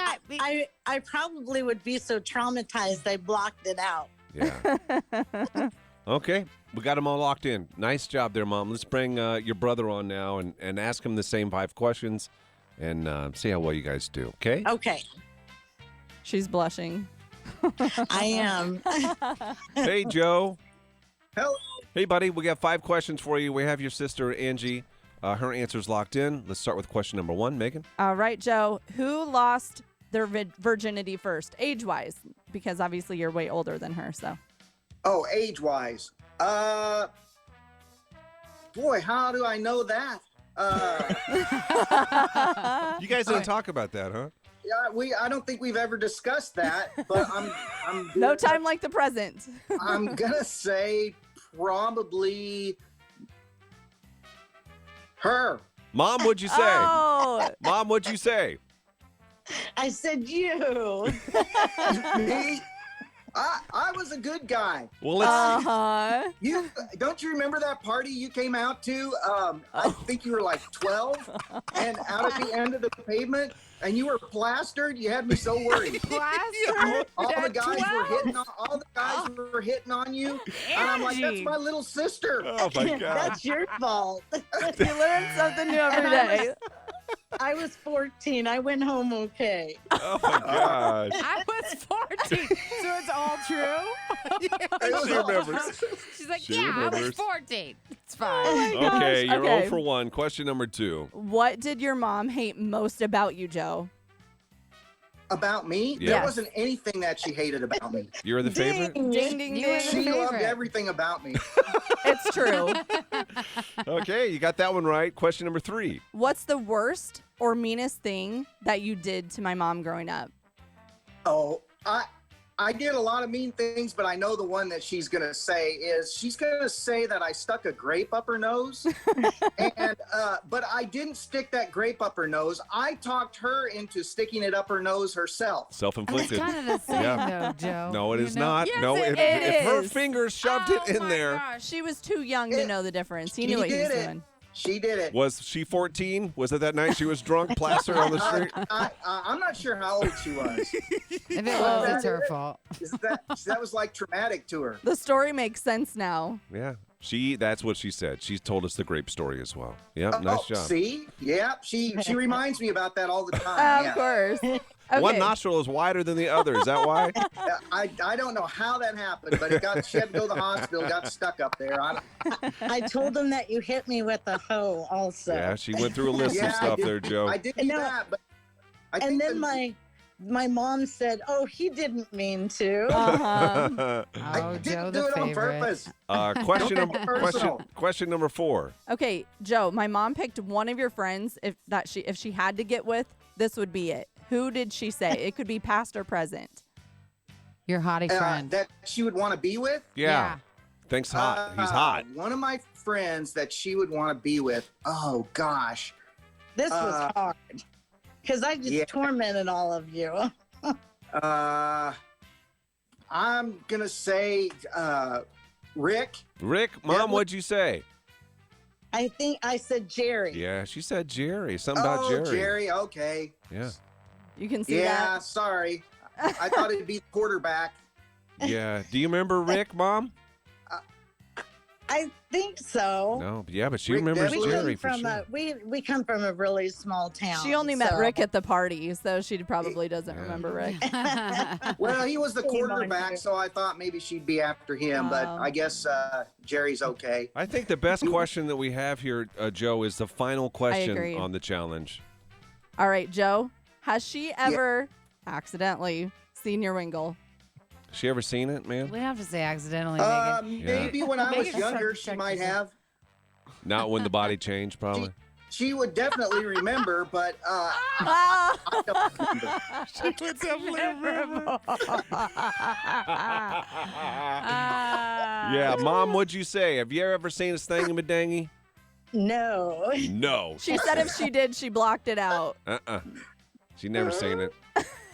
I probably would be so traumatized I blocked it out. Yeah. Okay, we got them all locked in. Nice job there, Mom. Let's bring your brother on now and ask him the same 5 questions and see how well you guys do. Okay. Okay, she's blushing. I am. Hey, Joe. Hello. Hey, buddy. We got 5 questions for you. We have your sister Angie. Her answer's locked in. Let's start with question number 1, Megan. All right, Joe. Who lost their virginity first, age-wise? Because obviously you're way older than her, so. Oh, age-wise. Boy, how do I know that? You guys didn't talk about that, huh? Yeah, I don't think we've ever discussed that, but I'm No time like the present. I'm gonna say probably her. Mom, what'd you say? Oh, Mom, what'd you say? I said you. Me? I was a good guy. Well, let's. uh-huh. You don't you remember that party you came out to? I think you were like 12, and out at the end of the pavement, and you were plastered. You had me so worried. Plaster? All the At guys 12? were hitting on you, and I'm like, that's Angie. my little sister. Oh my God. That's your fault. You learn something new every day. I was 14. I went home okay. Oh my gosh. I was 14, so it's all true. She remembers. She's like, She yeah, I was remembers. 14. It's fine. gosh. Okay, you're Okay. 0 for 1. Question number 2. What did your mom hate most about you, Joe? About me? Yeah. There Yes. wasn't anything that she hated about me. You're the favorite? Ding, ding, You were ding. She loved favorite. everything about me. It's true. Okay, you got that one right. Question number 3. What's the worst or meanest thing that you did to my mom growing up? Oh, I did a lot of mean things, but I know the one that she's gonna say is she's gonna say that I stuck a grape up her nose, and but I didn't stick that grape up her nose. I talked her into sticking it up her nose herself. It's Self-inflicted. kind of the same, Yeah. though, Joe. No, it You is know? not. Yes, No, it if her is. fingers shoved Oh it in my there. gosh. She was too young to Yeah. know the difference. He She knew what he was did it. doing. She did it. Was she 14? Was it that night she was drunk, plastered on the street? I'm not sure how old she was. If it was, it's her fault. That was like traumatic to her. The story makes sense now. Yeah. That's what she said. She told us the grape story as well. Yeah, nice job. See, yeah, she reminds me about that all the time. Of course. Okay. One nostril is wider than the other. Is that why? I don't know how that happened, but she had to go to the hospital, got stuck up there. I told him that you hit me with a hoe also. Yeah, she went through a list Yeah, of stuff there, Joe. I did do No. that, but I And think then my mom said, "Oh, he didn't mean to." Uh-huh. I Oh, didn't Joe, do the it on favorite. purpose. Question question number 4. Okay, Joe, my mom picked one of your friends if she had to get with, this would be it. Who did she say? It could be past or present. Your hottie friend. That she would want to be with. Yeah. Thanks hot. He's hot. One of my friends that she would want to be with. Oh gosh. This was hard because I just Yeah. tormented all of you. I'm gonna say Rick. Rick, Mom, Yeah, what'd you say? I think I said Jerry. Yeah, she said Jerry. Something about Oh, Jerry. Jerry. Okay. Yeah. You can see Yeah, that. sorry. I thought it'd be the quarterback. Yeah. Do you remember Rick, Mom? I think so. No. Yeah, but she Rick remembers Devlin? Jerry We for come from sure. we come from a really small town. She only met so- Rick at the party, so she probably doesn't remember Rick. Well, he was the Shame on quarterback, you. so I thought maybe she'd be after him, but Oh. I guess Jerry's okay. I think the best question that we have here, Joe, is the final question agree. on the challenge. All right, Joe. Has she ever accidentally seen your wingle? She ever seen it, man? We have to say accidentally, Megan. Maybe when I was Megan, younger, check she might this out. have. Not when the body changed, probably. She would definitely remember, but Ah! I don't remember. She would definitely remember. Yeah, Mom, what'd you say? Have you ever seen a thingy-madangy? No. No. She said if she did, she blocked it out. She never seen it.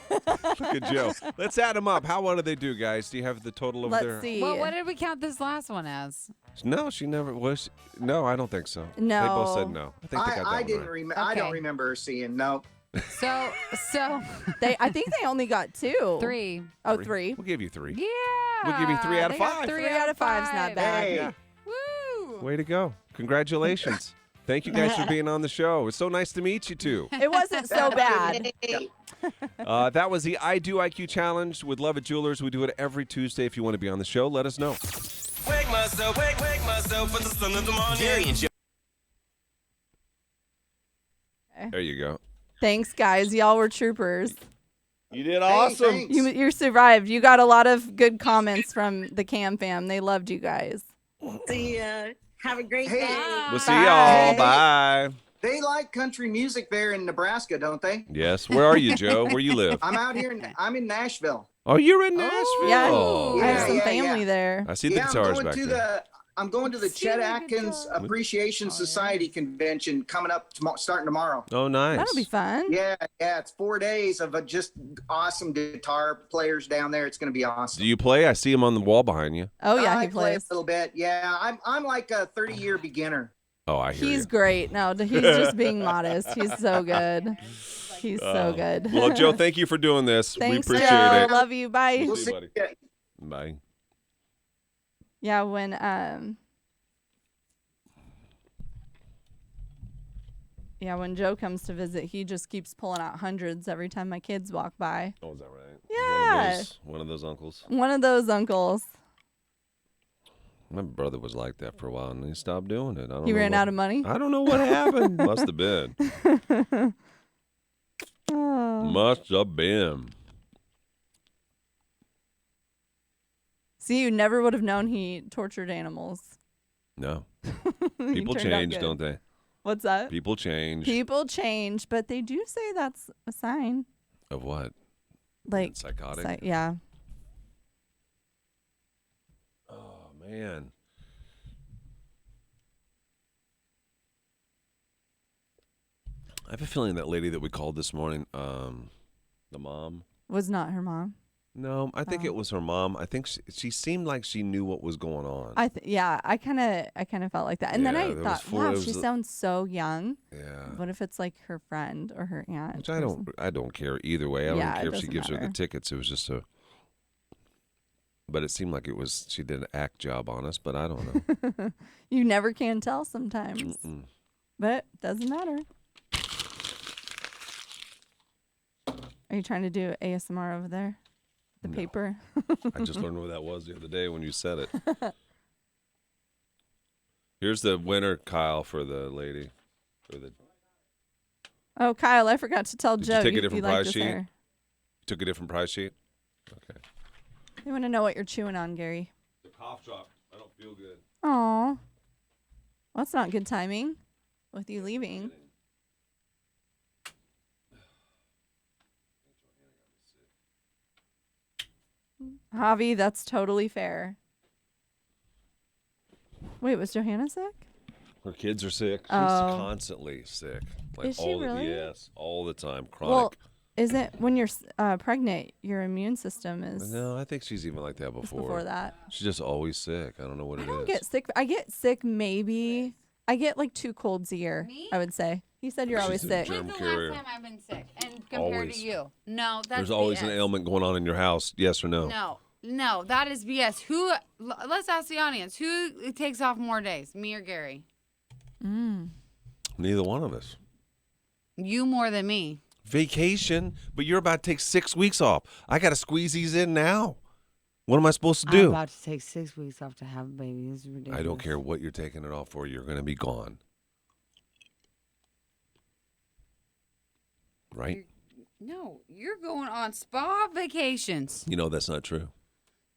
Look at Joe. Let's add them up. How well do they do, guys? Do you have the total over there? Let's see. Well, what did we count this last one as? No, she never was. No, I don't think so. They No. both said no. I think they got that I one didn't right. remember. I don't Okay. remember her seeing. No. So I think they only got 2. 3. Oh, 3. We'll give you 3. Yeah. We'll give you 3 out of they got 5. 3 3 out of 5's not bad. Hey. Yeah. Woo! Way to go. Congratulations. Thank you guys for being on the show. It's so nice to meet you two. It wasn't so bad. Hey. That was the I Do IQ Challenge with Love It Jewelers. We do it every Tuesday. If you want to be on the show, let us know. Wake myself with the sun of the morning. Jerry and Joe. There you go. Thanks, guys. Y'all were troopers. You did Hey, awesome. thanks. You survived. You got a lot of good comments from the Cam fam. They loved you guys. See ya. Have a great Hey. day. We'll see y'all. Bye. Bye. They like country music there in Nebraska, don't they? Yes. Where are you, Joe? Where you live? I'm out here. I'm in Nashville. Oh, you're in Nashville. Yeah, Oh. I have Yeah, some yeah, family yeah. there. I see the Yeah, guitars back there. I'm going to the See Chet the Atkins guitar. Appreciation Society convention coming up starting tomorrow. Oh, nice. That'll be fun. Yeah, it's 4 days of just awesome guitar players down there. It's going to be awesome. Do you play? I see him on the wall behind you. Oh yeah, I he play a plays. little bit. Yeah, I'm like a 30-year beginner. Oh, I hear He's you. great. No, he's just being modest. He's so good. He's so good. Well, Joe, thank you for doing this. Thanks, we appreciate Joe. it. Love you. Bye. We'll See see you, buddy. ya. Bye. Yeah, when when Joe comes to visit, he just keeps pulling out hundreds every time my kids walk by. Oh, is that right? Yeah. One of those uncles. One of those uncles. My brother was like that for a while, and he stopped doing it. I don't He know ran what- out of money. I don't know what happened. Must have been. Oh. Must have been. See, you never would have known he tortured animals. No. You People turned out change, good. don't they? What's that? People change. People change, but they do say that's a sign. Of what? Like Psychotic? yeah. Oh, man. I have a feeling that lady that we called this morning, the mom. Was not her mom. No, I think Oh. it was her mom. I think she seemed like she knew what was going on. I kind of felt like that. And then Yeah, I there was thought, four- wow, there was she a- sounds so young. Yeah. What if it's like her friend or her aunt? Which or I don't care either way. I Yeah, don't it care if she doesn't gives her the matter. tickets. It was just a. But it seemed like she did an act job on us, but I don't know. something. You never can tell sometimes. Mm-mm. But doesn't matter. Are you trying to do ASMR over there? The No. paper? I just learned what that was the other day when you said it. Here's the winner, Kyle, for the lady. For the Oh, Kyle, I forgot to tell Did Joe you take a you different like prize this sheet? hair. Took a different price sheet. Okay. I want to know what you're chewing on, Gary. The cough drop. I don't feel good. Aw. Well, that's not good timing with you leaving. Javi, that's totally fair. Wait, was Johanna sick? Her kids are sick. She's Oh. constantly sick. Like Is she really? Yes, all the time. Chronic. Well, is it when you're pregnant, your immune system is No, I think she's even like that it's before. before that? She's just always sick. I don't know what I it don't is. get sick. I get sick maybe. I get like 2 colds a year, Me? I would say. He said you're always She's a sick. germ When's the carrier. last time I've been sick? And compared Always. to you? No, that's There's always an BS. ailment going on in your house. Yes or no? No, that is BS. Let's ask the audience. Who takes off more days, me or Gary? Neither one of us. You more than me. Vacation, but you're about to take 6 weeks off. I got to squeeze these in now. What am I supposed to I'm do? about to take 6 weeks off to have a baby. This is ridiculous. I don't care what you're taking it off for. You're going to be gone. Right? No, you're going on spa vacations. You know that's not true.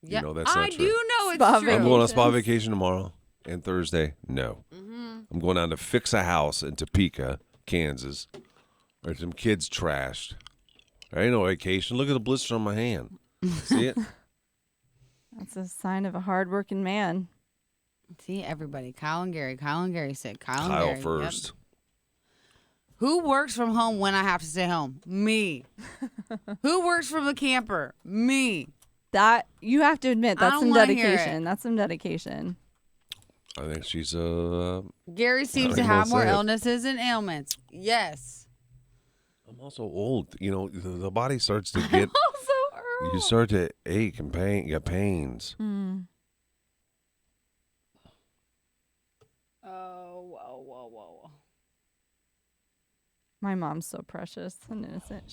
Yeah, You know that's not I true. do know it's Spa true. I'm going on spa vacation tomorrow and Thursday. No. Mm-hmm. I'm going down to fix a house in Topeka, Kansas. There's some kids trashed. There ain't no vacation. Look at the blister on my hand. See it? That's a sign of a hardworking man. See, everybody. Kyle and Gary. Kyle and Gary said Kyle and Kyle Gary. Yep. first. Who works from home when I have to stay home? Me. Who works from the camper? Me. That you have to admit, I that's don't some wanna hear dedication. it. That's some dedication. I think she's Gary seems to even have gonna more say it. illnesses and ailments. Yes. I'm also old. You know, the body starts to get Also, you start to ache and pain, get pains. Oh, whoa. My mom's so precious and innocent.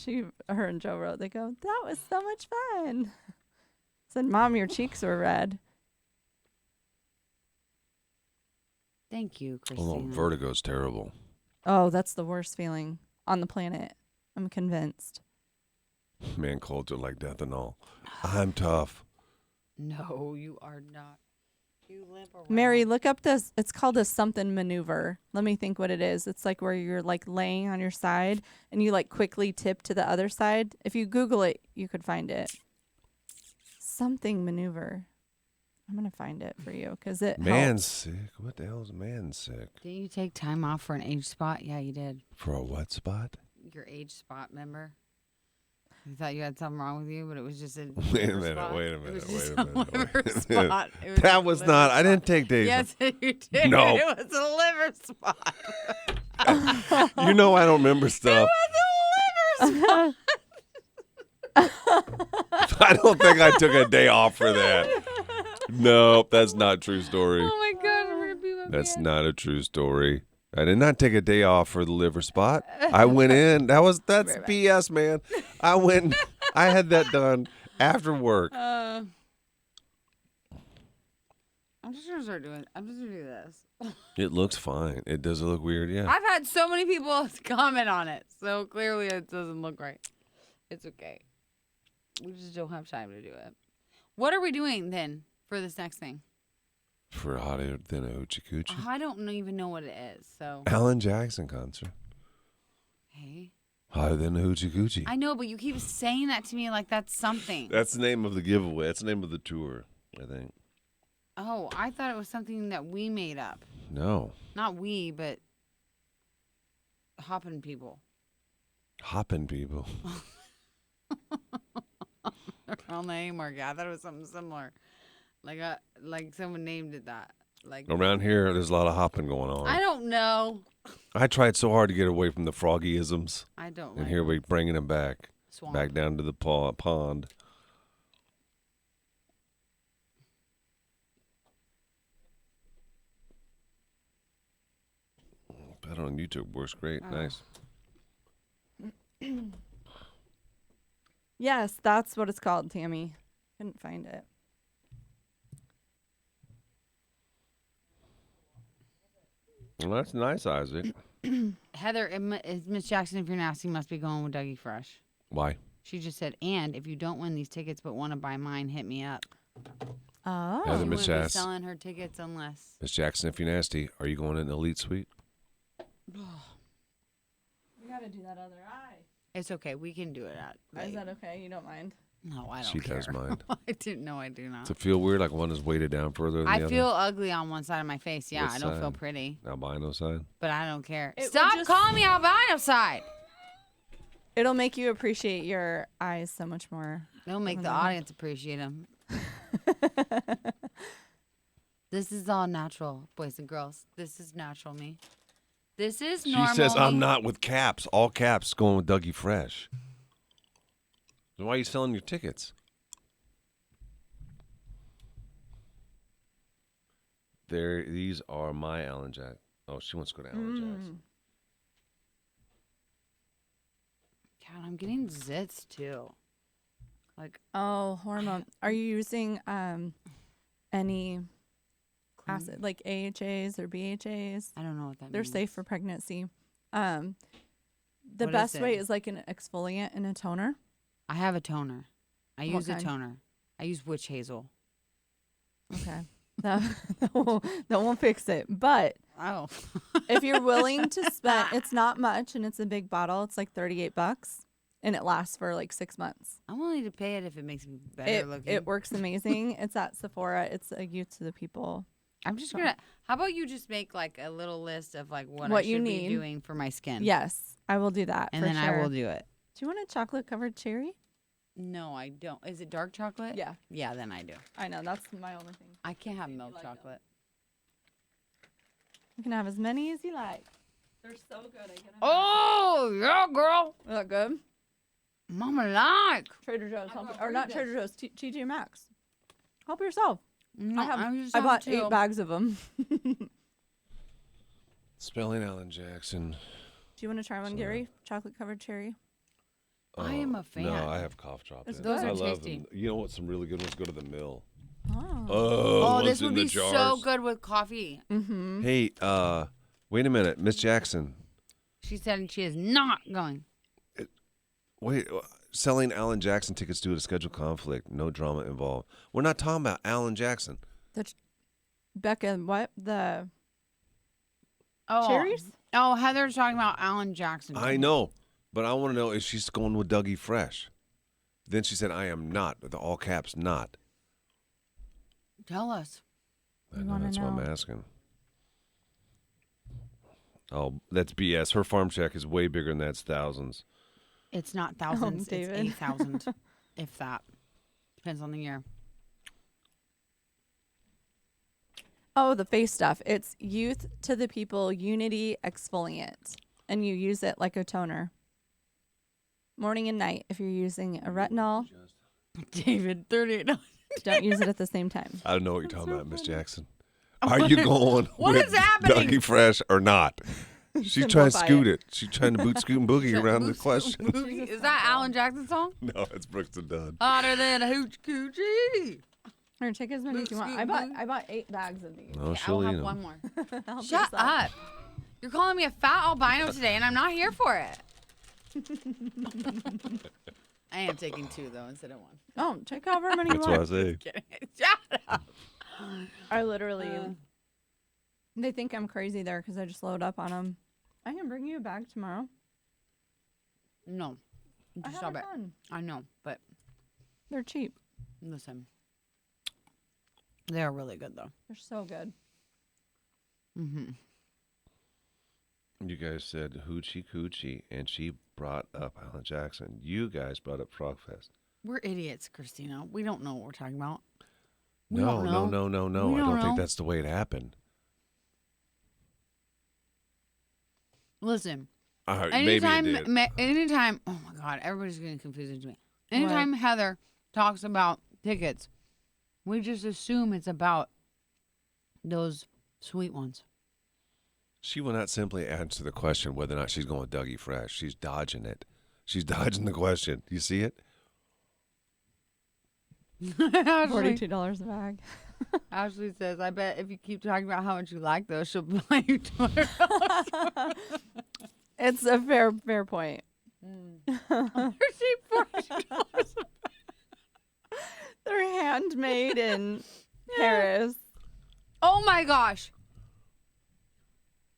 Her and Joe wrote, they go, that was so much fun. Said, Mom, your cheeks were red. Thank you, Christina. Oh, vertigo's terrible. Oh, that's the worst feeling on the planet. I'm convinced. Man, colds are like death and all. I'm tough. No, you are not. You limp around. Mary, look up this. It's called a something maneuver. Let me think what it is. It's like where you're like laying on your side and you like quickly tip to the other side. If you Google it, you could find it. Something maneuver. I'm going to find it for you because it Man's helps. sick. What the hell is man sick? Did you take time off for an age spot? Yeah, you did. For a what spot? Your age spot, remember? You thought you had something wrong with you, but it was just a Wait a liver minute, spot. wait a It minute, was wait just a minute, liver wait a minute. spot. It was That a was liver not. I didn't spot. take days. Yes, you did. No. It was a liver spot. You know I don't remember stuff. It was a liver spot. I don't think I took a day off for that. Nope, that's not a true story. Oh my God, we're gonna be my That's man. not a true story. I did not take a day off for the liver spot. I went in. That's BS, man. I went. I had that done after work. I'm just gonna start doing. I'm just gonna do this. It looks fine. It does look weird, yeah. I've had so many people comment on it, so clearly it doesn't look right. It's okay. We just don't have time to do it. What are we doing then for this next thing? For hotter than a hoochie coochie. I don't even know what it is. So Alan Jackson concert. hey, Hotter than a hoochie coochie. I know, but you keep saying that to me like that's something. That's the name of the giveaway. That's the name of the tour, I think. Oh, I thought it was something that we made up. No. Not we, but hopping people. Hopping people. On the A market. I thought it was something similar. Like someone named it that. Like Around here, there's a lot of hopping going on. I don't know. I tried so hard to get away from the Froggy-isms. I don't And like here we're bringing them back. swamp. Back down to the pond. That on YouTube works great. Oh. Nice. Yes, that's what it's called, Tammy. Couldn't find it. Well, that's nice, Isaac. Heather, is Miss Jackson, if you're nasty, must be going with Dougie Fresh. Why? She just said, and if you don't win these tickets but want to buy mine, hit me up. Oh. Heather, She Miss wouldn't be Jackson. selling her tickets unless. Miss Jackson, if you're nasty, are you going in the elite suite? We got to do that other eye. It's okay. We can do it at. Is that okay? You don't mind? No, I don't She care. does mind. I do. No, I do not. Does it feel weird like one is weighted down further than the I other? feel ugly on one side of my face. Yeah, What I don't feel side? pretty, Albino side? but I don't care. It would Stop just- calling me albino side. It'll make you appreciate your eyes so much more. It'll make the Mhm. audience appreciate them. This is all natural, boys and girls. This is natural me. This is She normal. says, I'm me. not with caps. All caps going with Dougie Fresh. Then why are you selling your tickets? These are my Alan Jack. Oh, she wants to go to Alan Jack's. God, I'm getting zits too. Like, Oh, hormone. Are you using any acid like AHAs or BHAs? I don't know what that They're means. safe for pregnancy. The What best is way it? is like an exfoliant and a toner. I have a toner. I What use a kind? toner. I use witch hazel. Okay. that won't fix it. But Oh. if you're willing to spend, it's not much and it's a big bottle. It's like $38 and it lasts for like 6 months. I'm willing to pay it if it makes me better looking. It works amazing. It's at Sephora. It's a Youth to the People. I'm just gonna. How about you just make like a little list of like what I What should you be need. doing for my skin? Yes, I will do that. and for then I sure. will do it. Do you want a chocolate covered cherry? No, I don't. Is it dark chocolate? Yeah. Yeah, then I do. I know. That's my only thing. I can't have milk chocolate. You can have as many as you like. They're so good. I can have Oh yeah, girl. Is that good? Mama like. Trader Joe's. Or not Trader Joe's. TJ Maxx. Help yourself. No, I bought 8 bags of them. Do Spelling Alan Jackson. you want to try one, Gary? Chocolate covered cherry. I am a fan. No, I have cough drop. It's in. good. Those I are love tasty. them. You know what? Some really good ones. Go to the mill. Oh. Oh, Oh, ones this in would the be so jars. good with coffee. Mm-hmm. Hey, wait a minute, Miss Jackson. She said she is not going. Wait, selling Alan Jackson tickets due to schedule conflict. No drama involved. We're not talking about Alan Jackson. Becca, what? The Oh, cherries? Oh, Heather's talking about Alan Jackson. I know, but I want to know if she's going with Dougie Fresh. Then she said, I am not, with all caps, not. Tell us. I know, wanna that's what know. I'm asking. Oh, that's BS. Her farm check is way bigger than that. It's thousands. It's not thousands. It's David. 8,000, if that. Depends on the year. Oh, the face stuff. It's Youth to the People Unity Exfoliant. And you use it like a toner. Morning and night. If you're using a retinol, David, $38. don't use it at the same time. I don't know what you're talking about, Miss Jackson. Are you going What with is happening? Dougie Fresh or not? She's trying to scoot it. She's trying to boot, scoot, and boogie around the question. Is that Alan Jackson's song? No, it's Brooks and Dunn. Hotter than a hoochie coochie. Here, take as many as you want. I bought 8 bags of these. Oh, I she'll will eat have them. one more. Help Shut yourself. up. You're calling me a fat albino today, and I'm not here for it. I am taking 2, though, instead of 1. Oh, take however many you That's what I want. say. Kidding. Shut up. I literally, they think I'm crazy there because I just load up on them. I can bring you a bag tomorrow. No. I Just have stop a it. ton. I know, but They're cheap. listen. They are really good, though. They're so good. Mm-hmm. You guys said hoochie coochie, and she brought up Alan Jackson. You guys brought up Frog Fest. We're idiots, Christina. We don't know what we're talking about. We No, don't no, know. no, no, no. We I don't don't think know. that's the way it happened. Listen. Maybe it did. Anytime, oh my God, everybody's getting confused into me. Anytime Heather talks about tickets, we just assume it's about those sweet ones. She will not simply answer the question whether or not she's going with Dougie Fresh. She's dodging it. She's dodging the question. You see it? Ashley, $42 a bag. Ashley says, I bet if you keep talking about how much you like those, she'll buy you $200. It's a fair point. They're handmade in Paris. Oh my gosh.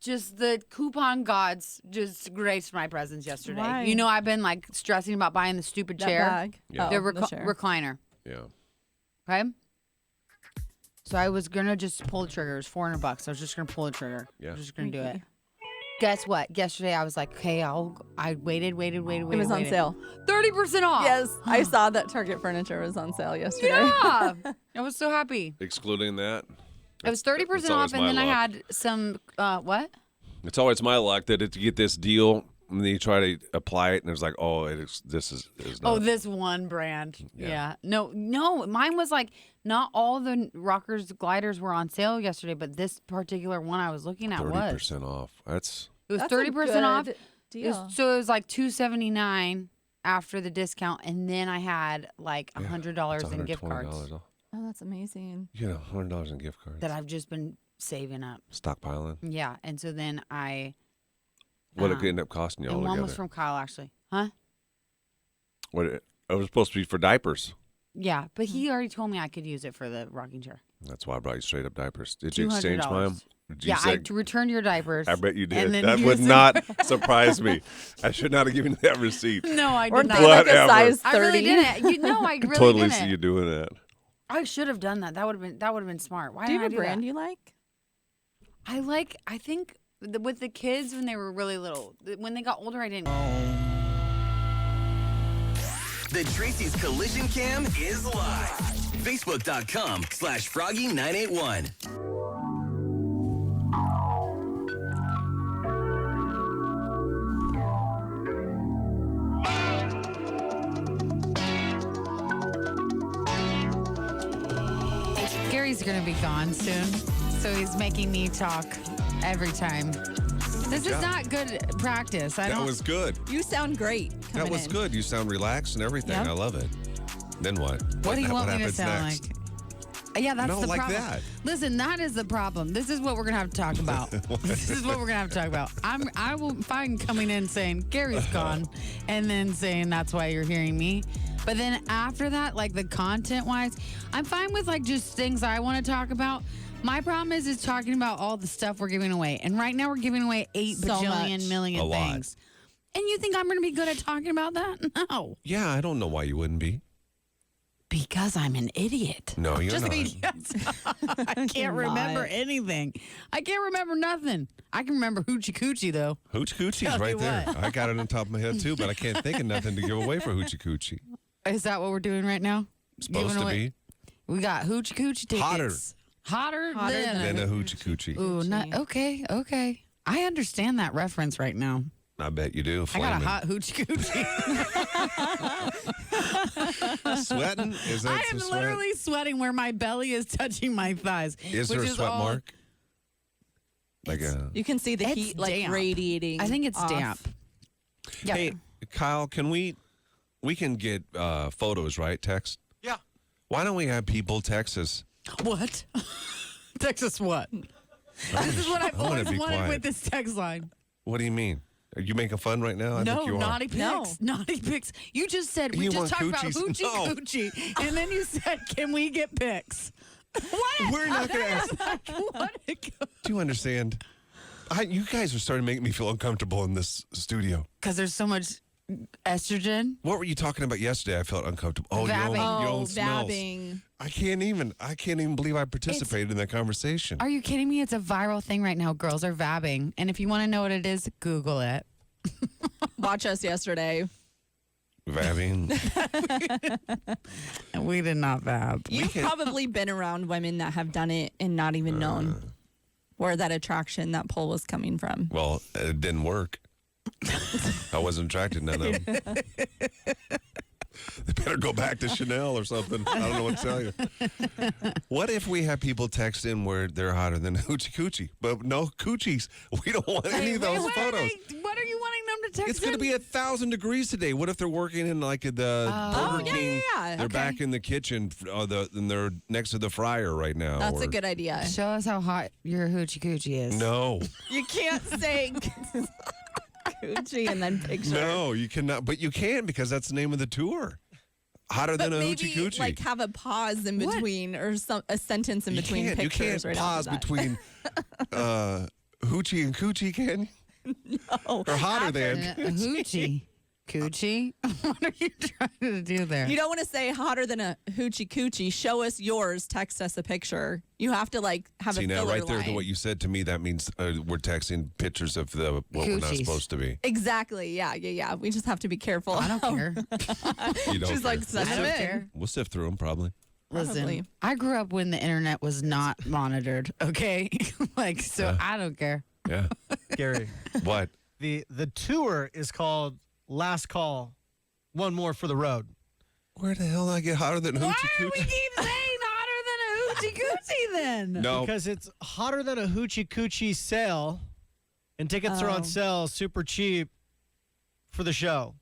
Just the coupon gods just graced my presence yesterday. Why? You know, I've been like stressing about buying the stupid That chair. bag. Yeah. The Oh, the chair. recliner. Yeah. Okay. So I was gonna just pull the trigger. It was $400. I was just gonna pull the trigger. Yeah. I was just gonna do it. Guess what? Yesterday I was like, okay, I waited. It was on sale. 30% off. Yes, I saw that Target furniture was on sale yesterday. Yeah. I was so happy. Excluding that? It was 30% It's off, always and my then I luck. had some, what? It's always my luck that you get this deal and then you try to apply it and it's like, oh, this is not. Oh, this one brand. Yeah. Yeah. No, mine was like not all the rockers gliders were on sale yesterday, but this particular one I was looking at 30% off. That's It was That's a 30% off. good It was- deal. so it was like $279 after the discount, and then I had like $100 in gift cards off. Oh, that's amazing. You get $100 in gift cards. that I've just been saving up. Stockpiling. Yeah, and so then I What did it end up costing you and one altogether? was from Kyle actually, huh? It was supposed to be for diapers. Yeah, but he already told me I could use it for the rocking chair. That's why I brought you straight up diapers. Did you exchange mine? $200. Yeah, I returned your diapers. I bet you did. and then That would used it- not surprise me. I should not have given you that receipt. No, I did Weren't not. they like a Whatever. size 30? I really didn't. I really Totally didn't. see you doing that. I should have done that. That would have been smart. Why Do you didn't have a I do brand that? you like? I think with the kids when they were really little. When they got older, I didn't. The Tracy's Collision Cam is live. Facebook.com/Froggy981. Gary's gonna be gone soon, so he's making me talk every time. This is not good practice. That was good. You sound great. That coming was in. good. You sound relaxed and everything. Yep. I love it. Then what? What do you want me to happens sound next? like? Yeah, that's No, the like problem. that. Listen, that is the problem. This is what we're gonna have to talk about. This is what we're gonna have to talk about. I will fine coming in saying Gary's gone, and then saying that's why you're hearing me. But then after that, like the content wise, I'm fine with like just things I want to talk about. My problem is talking about all the stuff we're giving away, and right now we're giving away 8 So bajillion much. million A lot. things. And you think I'm gonna be good at talking about that? No, Yeah, I don't know why you wouldn't be. because I'm an idiot. No, you're Just not. because I can't You're remember not. anything. I can't remember nothing. I can remember Hoochie Coochie, though. Hoochie Coochie's Tell right you there. what. I got it on top of my head too, but I can't think of nothing to give away for Hoochie Coochie. Is that what we're doing right now? Supposed Giving to away- be We got Hoochie Coochie tickets. Hotter Hotter than than. a Hoochie Coochie. Ooh, not, okay. I understand that reference right now. I bet you do. I got a Flaming. hot Hoochie Coochie. Sweating? Is that I am the sweat? literally sweating where my belly is touching my thighs. Is there which a is sweat all- mark? Like a. You can see the It's heat like damp. radiating. I think it's off. damp. Yeah. Hey, Kyle, can we can get photos, right? Text? Yeah. Why don't we have people text us? What? Texas what? This is what I've I wanna always be wanted quiet. with this text line. What do you mean? Are you making fun right now? I No, think you naughty are. pics. No. Naughty pics. You just said we You just want talked about coochies? hoochie No. coochie, and then you said, "Can we get pics?" What? We're not going to ask. What? Do you understand? You guys are starting to make me feel uncomfortable in this studio. Because there's so much estrogen. What were you talking about yesterday? I felt uncomfortable. Oh, your Vabbing. own, your Oh, own smells. vabbing. I can't even believe I participated in that conversation. Are you kidding me? It's a viral thing right now. Girls are vabbing, and if you want to know what it is, Google it. Watch us yesterday. Vabbing. And we did not vab. You've probably been around women that have done it and not even known where that attraction, that pull was coming from. Well, it didn't work. I wasn't attracted to none of them. They better go back to Chanel or something. I don't know what to tell you. What if we have people text in where they're hotter than Hoochie Coochie? But no coochies. We don't want any of those photos. What are you wanting them to text? It's going to be 1,000 degrees today. What if they're working in like the Burger King? yeah. They're Okay. back in the kitchen, and they're next to the fryer right now. That's or- a good idea. Show us how hot your hoochie coochie is. No, You can't say coochie and then picture. no, you cannot. But you can because that's the name of the tour. Hotter But than a maybe Hoochie Coochie. like have a pause in What? between or a sentence in between you pictures. can't right pause after that. between Hoochie and Coochie, can you? No. Or hotter than. Hoochie. Coochie? What are you trying to do there? You don't want to say hotter than a hoochie coochie. Show us yours. Text us a picture. You have to like have See a now, filler right there, line. what you said to me, that means we're texting pictures of what we're not Coochies. supposed to be. Exactly. Yeah. We just have to be careful. I don't care. You don't She's care. like, send I them don't in. care. We'll sift through them probably. Listen, I grew up when the internet was not monitored, okay? So I don't care. Yeah. Gary, What? the tour is called Last Call, One More for the Road. Where the hell did I get hotter than Why Hoochie do we Coochie? keep saying hotter than a hoochie coochie then? No. Because it's hotter than a hoochie coochie sale, and tickets are on sale super cheap for the show.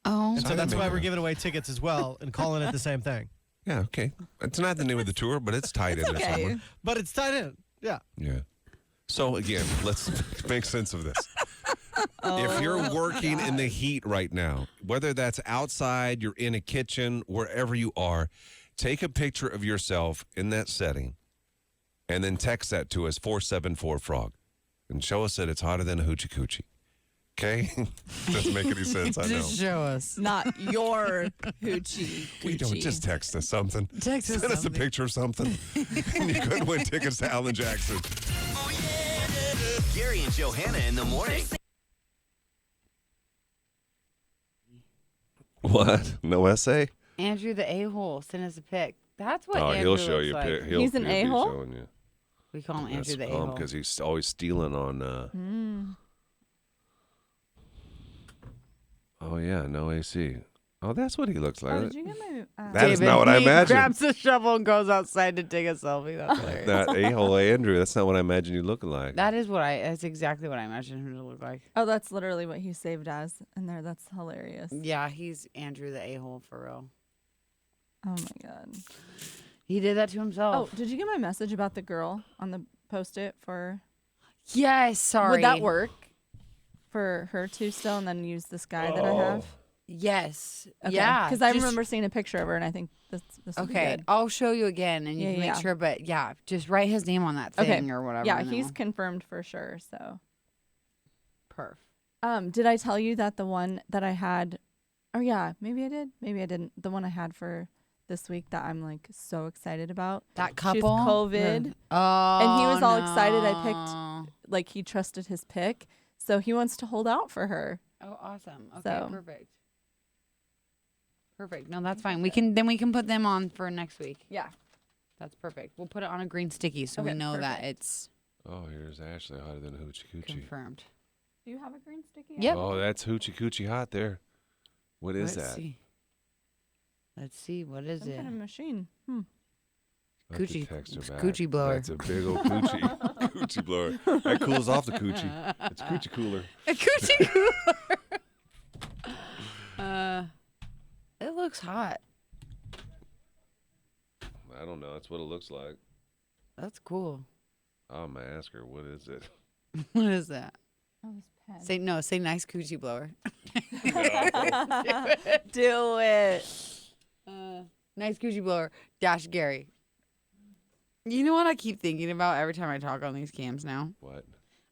Oh. And so that's why we're giving away tickets as well and calling it the same thing. Yeah, okay. It's not the name of the tour, but it's tied in there somewhere. But it's tied in. Yeah. Yeah. So again, let's make sense of this. If you're working in the heat right now, whether that's outside, you're in a kitchen, wherever you are, take a picture of yourself in that setting and then text that to us, 474-FROG, and show us that it's hotter than a hoochie coochie. Okay? Doesn't make any sense, I know. Just show us. Not your hoochie. We don't just text us something. Text us Send us a something. picture of something. And you could win tickets to Alan Jackson. Oh, yeah. Gary and Johanna in the morning. What? No essay? Andrew the a-hole sent us a pic. That's what Andrew he'll show looks you. like. He's an he'll be a-hole? showing you. We call him Andrew the a-hole. Because he's always stealing on. Oh yeah, no AC. Oh, that's what he looks like. Oh, did you get my? That is not what I imagined. Grabs a shovel and goes outside to take a selfie. That's hilarious. That a-hole Andrew. That's not what I imagined you looking like. That's exactly what I imagined him to look like. Oh, that's literally what he saved as in there. That's hilarious. Yeah, he's Andrew the a-hole for real. Oh my god. He did that to himself. Oh, did you get my message about the girl on the post-it for? Yes, sorry. Would that work for her too still, and then use this guy that I have? Yes. Okay. Yeah. Because I remember seeing a picture of her, and I think this would be Okay, good. I'll show you again, and you can make sure. But yeah, just write his name on that thing or whatever. Yeah, and then he's we'll- confirmed for sure. So. Perf. Did I tell you that the one that I had? Oh yeah, maybe I did. Maybe I didn't. The one I had for this week that I'm like so excited about. That She's couple. COVID. Oh. And he was all excited. I no. picked, like, he trusted his pick, so he wants to hold out for her. Oh, awesome. Okay, So- perfect. Perfect. No, that's fine. We can put them on for next week. Yeah. That's perfect. We'll put it on a green sticky so we Okay, know that perfect. it's Oh, here's Ashley hotter than Hoochie Coochie. confirmed. Do you have a green sticky? Yep. Oh, that's Hoochie Coochie hot there. What is Let's that? see. Let's see. What is Some it? kind of machine. I'll have to Coochie- text her it's back. coochie blower. That's a big old coochie. Coochie blower. That cools off the coochie. It's coochie cooler. A coochie cooler. It looks hot. I don't know. That's what it looks like. That's cool. I'm gonna ask her, what is it? What is that? Oh, this pen. Say nice coochie blower. Do it. Nice coochie blower. Dash Gary. You know what I keep thinking about every time I talk on these cams now? What?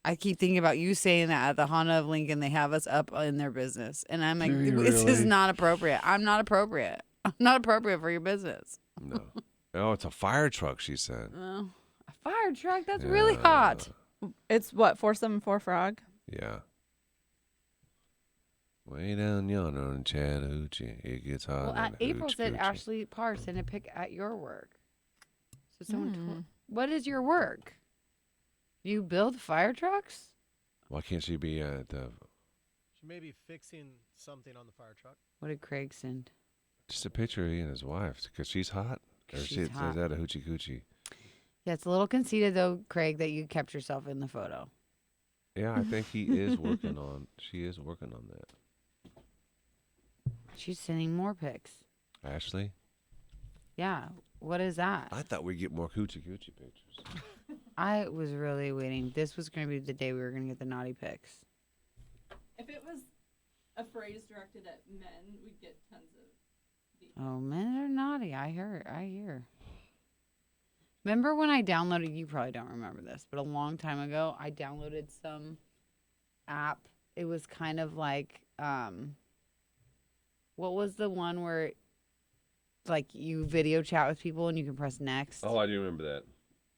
I keep thinking about you saying that at the Honda of Lincoln, they have us up in their business. And I'm like, Do you this is really? not appropriate. I'm not appropriate. I'm not appropriate for your business. No. Oh, it's a fire truck, she said. Oh, a fire truck? That's really hot. It's what, 474 Frog? Yeah. Way down yonder on Chattahoochee, it gets hot. Well, April said Ashley Parr sent a pic at your work. So someone what is your work? You build fire trucks? Why can't she be at the... She may be fixing something on the fire truck. What did Craig send? Just a picture of he and his wife, because she's hot. Or She's she says hot. that a hoochie coochie. Yeah, it's a little conceited though, Craig, that you kept yourself in the photo. Yeah, I think he is working on... She is working on that. She's sending more pics. Ashley? Yeah. What is that? I thought we'd get more coochie coochie pictures. I was really waiting. This was going to be the day we were going to get the naughty pics. If it was a phrase directed at men, we'd get tons of. Oh, men are naughty. I hear. Remember when I downloaded, you probably don't remember this, but a long time ago, I downloaded some app. It was kind of like, what was the one where, like, you video chat with people and you can press next? Oh, I do remember that.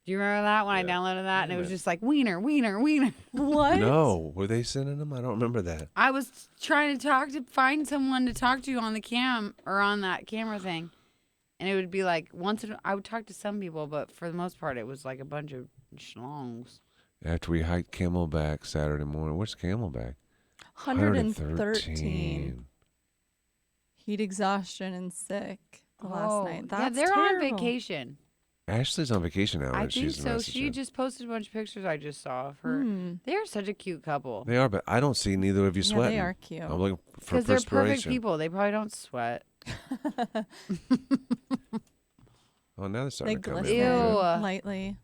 Do you remember that when I Yeah. downloaded that? And it was minute. just like, wiener, wiener, wiener. What? No. Were they sending them? I don't remember that. I was trying to find someone to talk to on the cam or on that camera thing. And it would be like I would talk to some people, but for the most part, it was like a bunch of schlongs. After we hiked Camelback Saturday morning. Where's Camelback? 113. Heat exhaustion and sick the last night. That's they're terrible. on vacation. Ashley's on vacation now. I and think she's so. messaging. She just posted a bunch of pictures I just saw of her. They're such a cute couple. They are, but I don't see neither of you Yeah, sweating. they are cute. I'm looking for Because they're perspiration. perfect people. They probably don't sweat. Oh, now they're They starting to come glisten in. Ew. lightly.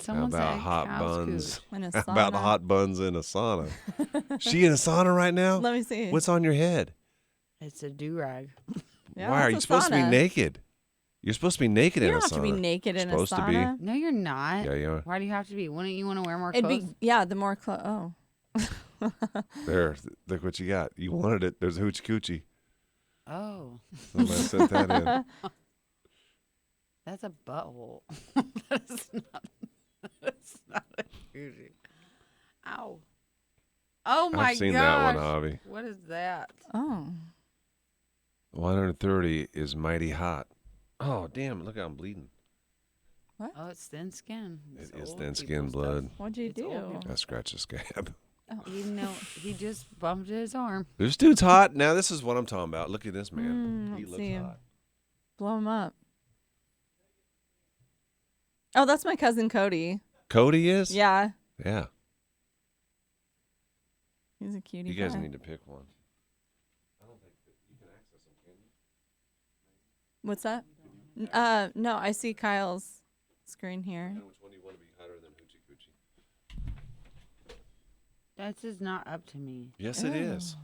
Someone How about said hot cow's buns? In a How about sauna. hot buns in a sauna? She in a sauna right now? Let me see. What's on your head? It's a do-rag. Yeah, Why are that's you a supposed to be sauna. naked? You're supposed to be naked You in a don't sauna. have to be naked in a Supposed to be. sauna. No, you're not. Yeah, you are. Why do you have to be? Wouldn't you want to wear more It'd clothes? be the more clothes. Oh. There, look what you got. You wanted it. There's a hoochie coochie. Oh. Somebody sent that in. That's a butthole. That's not a coochie. Ow. Oh my gosh. I've seen that one, Avi. What is that? Oh. 130 is mighty hot. Oh, damn. Look how I'm bleeding. Oh, it's thin skin. It's It is old thin people skin stuff. blood. What'd you It's old do? I scratched a scab. You know, he just bumped his arm. This dude's hot. Now, this is what I'm talking about. Look at this man. He let's looks see. hot. Blow him up. Oh, that's my cousin Cody. Cody is? Yeah. Yeah. He's a cutie. You guys pie. need to pick one. What's that? No, I see Kyle's screen here. Which one do you want to be hotter than hoochie coochie? That's just not up to me. Yes, it is.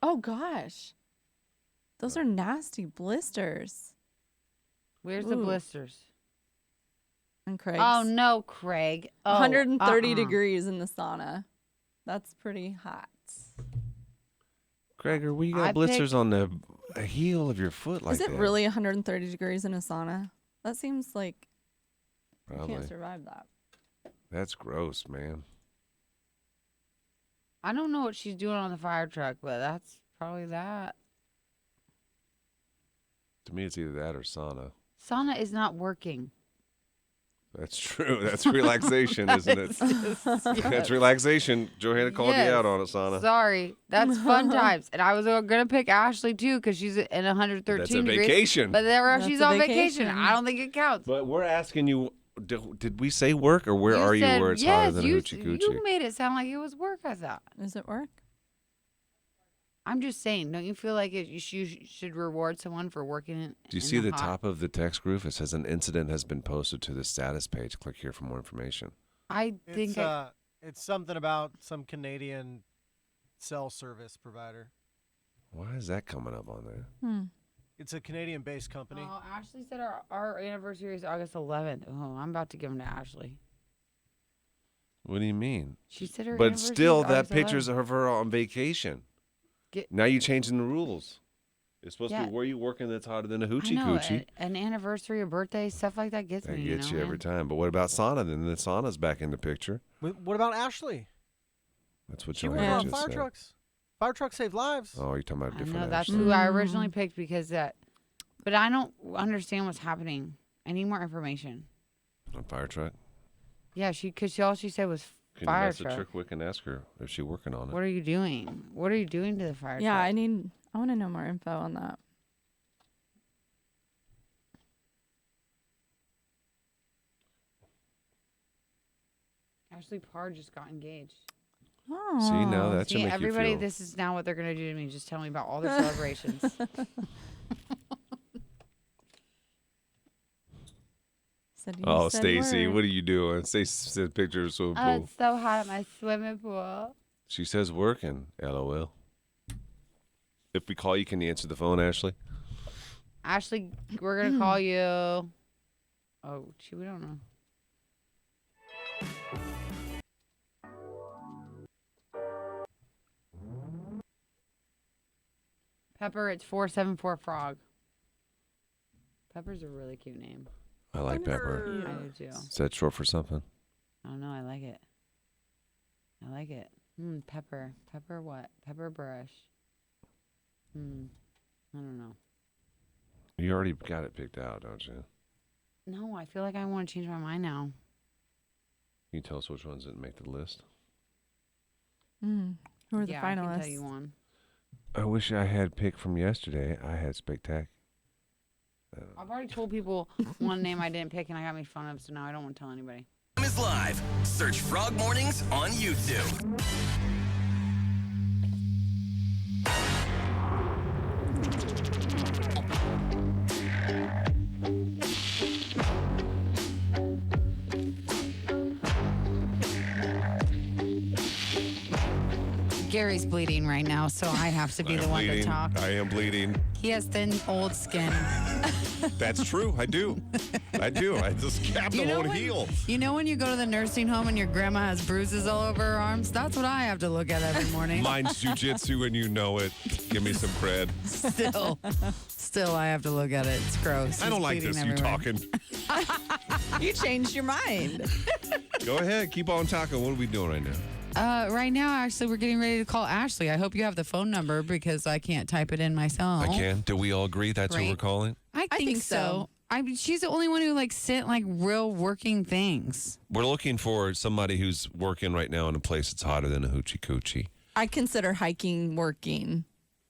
Oh gosh. Those are nasty blisters. Where's the Ooh. blisters? And Craig's. Oh, no, Craig. Oh, 130 degrees in the sauna. That's pretty hot. Gregor, we I got blisters on the heel of your foot like Is it that. really 130 degrees in a sauna? That seems like you Probably. can't survive that. That's gross, man. I don't know what she's doing on the fire truck, but that's probably that. To me, it's either that or sauna. Sauna is not working. That's true. That's relaxation, isn't it? That's relaxation. Johanna called you out on it, sauna. Sorry. That's fun times. And I was going to pick Ashley, too, because she's in 113 That's a degrees. vacation. But That's she's a on vacation. vacation. I don't think it counts. But we're asking you, did we say work or where You are you said- where it's yes, hotter than you, a hoochie coochie? You made it sound like it was work, I thought. Does it work? I'm just saying, don't you feel like you should reward someone for working in Do you see the top of the text group? It says an incident has been posted to the status page. Click here for more information. I think It's something about some Canadian cell service provider. Why is that coming up on there? It's a Canadian-based company. Oh, Ashley said our anniversary is August 11th. Oh, I'm about to give them to Ashley. What do you mean? She said her But anniversary still, is that August picture's 11th. of her on vacation. Now you're changing the rules. It's supposed to Yeah. be where you working that's hotter than a I hoochie know, coochie. an anniversary, a birthday, stuff like that gets That me. gets you man. every time. But what about sauna? Then the sauna's back in the picture. What about Ashley? That's what She Johanna worked on just fire said. trucks. Fire trucks save lives. Oh, you're talking about a I different know that's Ashley. who I originally picked because that. But I don't understand what's happening. I need more information. On fire truck? Yeah, because all she said was Can you fire message her truck. quick and ask her if she's working on it? What are you doing? What are you doing to the fire Yeah, truck? I want to know more info on that. Ashley Parr just got engaged. Oh. See, now that should See, make everybody, you feel... this is now what they're gonna do to me. Just tell me about all their celebrations. Oh, Stacy, what are you doing? Stacy sent pictures of swimming Oh, pool. it's so hot at my swimming pool. She says working. LOL. If we call you, can you answer the phone, Ashley? Ashley, we're gonna call you. Oh, gee, we don't know. Pepper, it's 474 Frog. Pepper's a really cute name. I like Pepper. I do too. Is that short for something? I don't know. I like it. I like it. Pepper. Pepper what? Pepper brush. I don't know. You already got it picked out, don't you? No, I feel like I want to change my mind now. Can you tell us which ones didn't make the list? Who are the yeah, finalists? I can tell you one. I wish I had picked from yesterday. I had Spectac. I've already told people one name I didn't pick, and I got made fun of, so now I don't want to tell anybody. Is live. Search Frog Mornings on YouTube. Gary's bleeding right now, so I have to be the one to talk. I am bleeding. He has thin, old skin. That's true. I do. I just cap the whole heel. You know when you go to the nursing home and your grandma has bruises all over her arms? That's what I have to look at every morning. Mine's jujitsu and you know it. Give me some cred. Still, I have to look at it. It's gross. I don't It's like bleeding this, you everywhere. talking. You changed your mind. Go ahead. Keep on talking. What are we doing right now? Right now, actually, we're getting ready to call Ashley. I hope you have the phone number because I can't type it in myself. I can. Do we all agree that's who Right. we're calling? I think so. She's the only one who sent real working things. We're looking for somebody who's working right now in a place that's hotter than a hoochie coochie. I consider hiking working.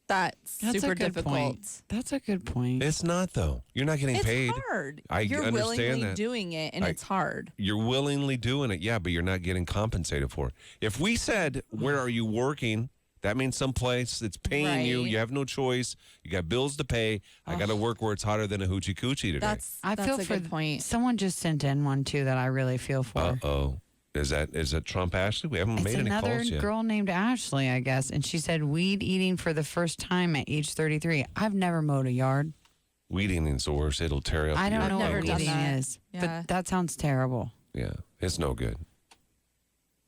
That's super a good difficult. point. That's a good point. It's not, though. You're not getting It's paid. hard. understand You're willingly that. doing it, and it's hard. You're willingly doing it, yeah, but you're not getting compensated for it. If we said, where are you working? That means someplace that's paying you. Right. You have no choice. You got bills to pay. I got to work where it's hotter than a hoochie coochie today. I feel a for good point. Someone just sent in one too that I really feel for. Uh-oh. Is that Trump Ashley? We haven't It's made any another calls yet. girl named Ashley, I guess, and she said weed eating for the first time at age 33. I've never mowed a yard. Weed eating's the worst. It'll tear up I don't your know what never weed done eating that. is, Yeah. but that sounds terrible. Yeah, it's no good.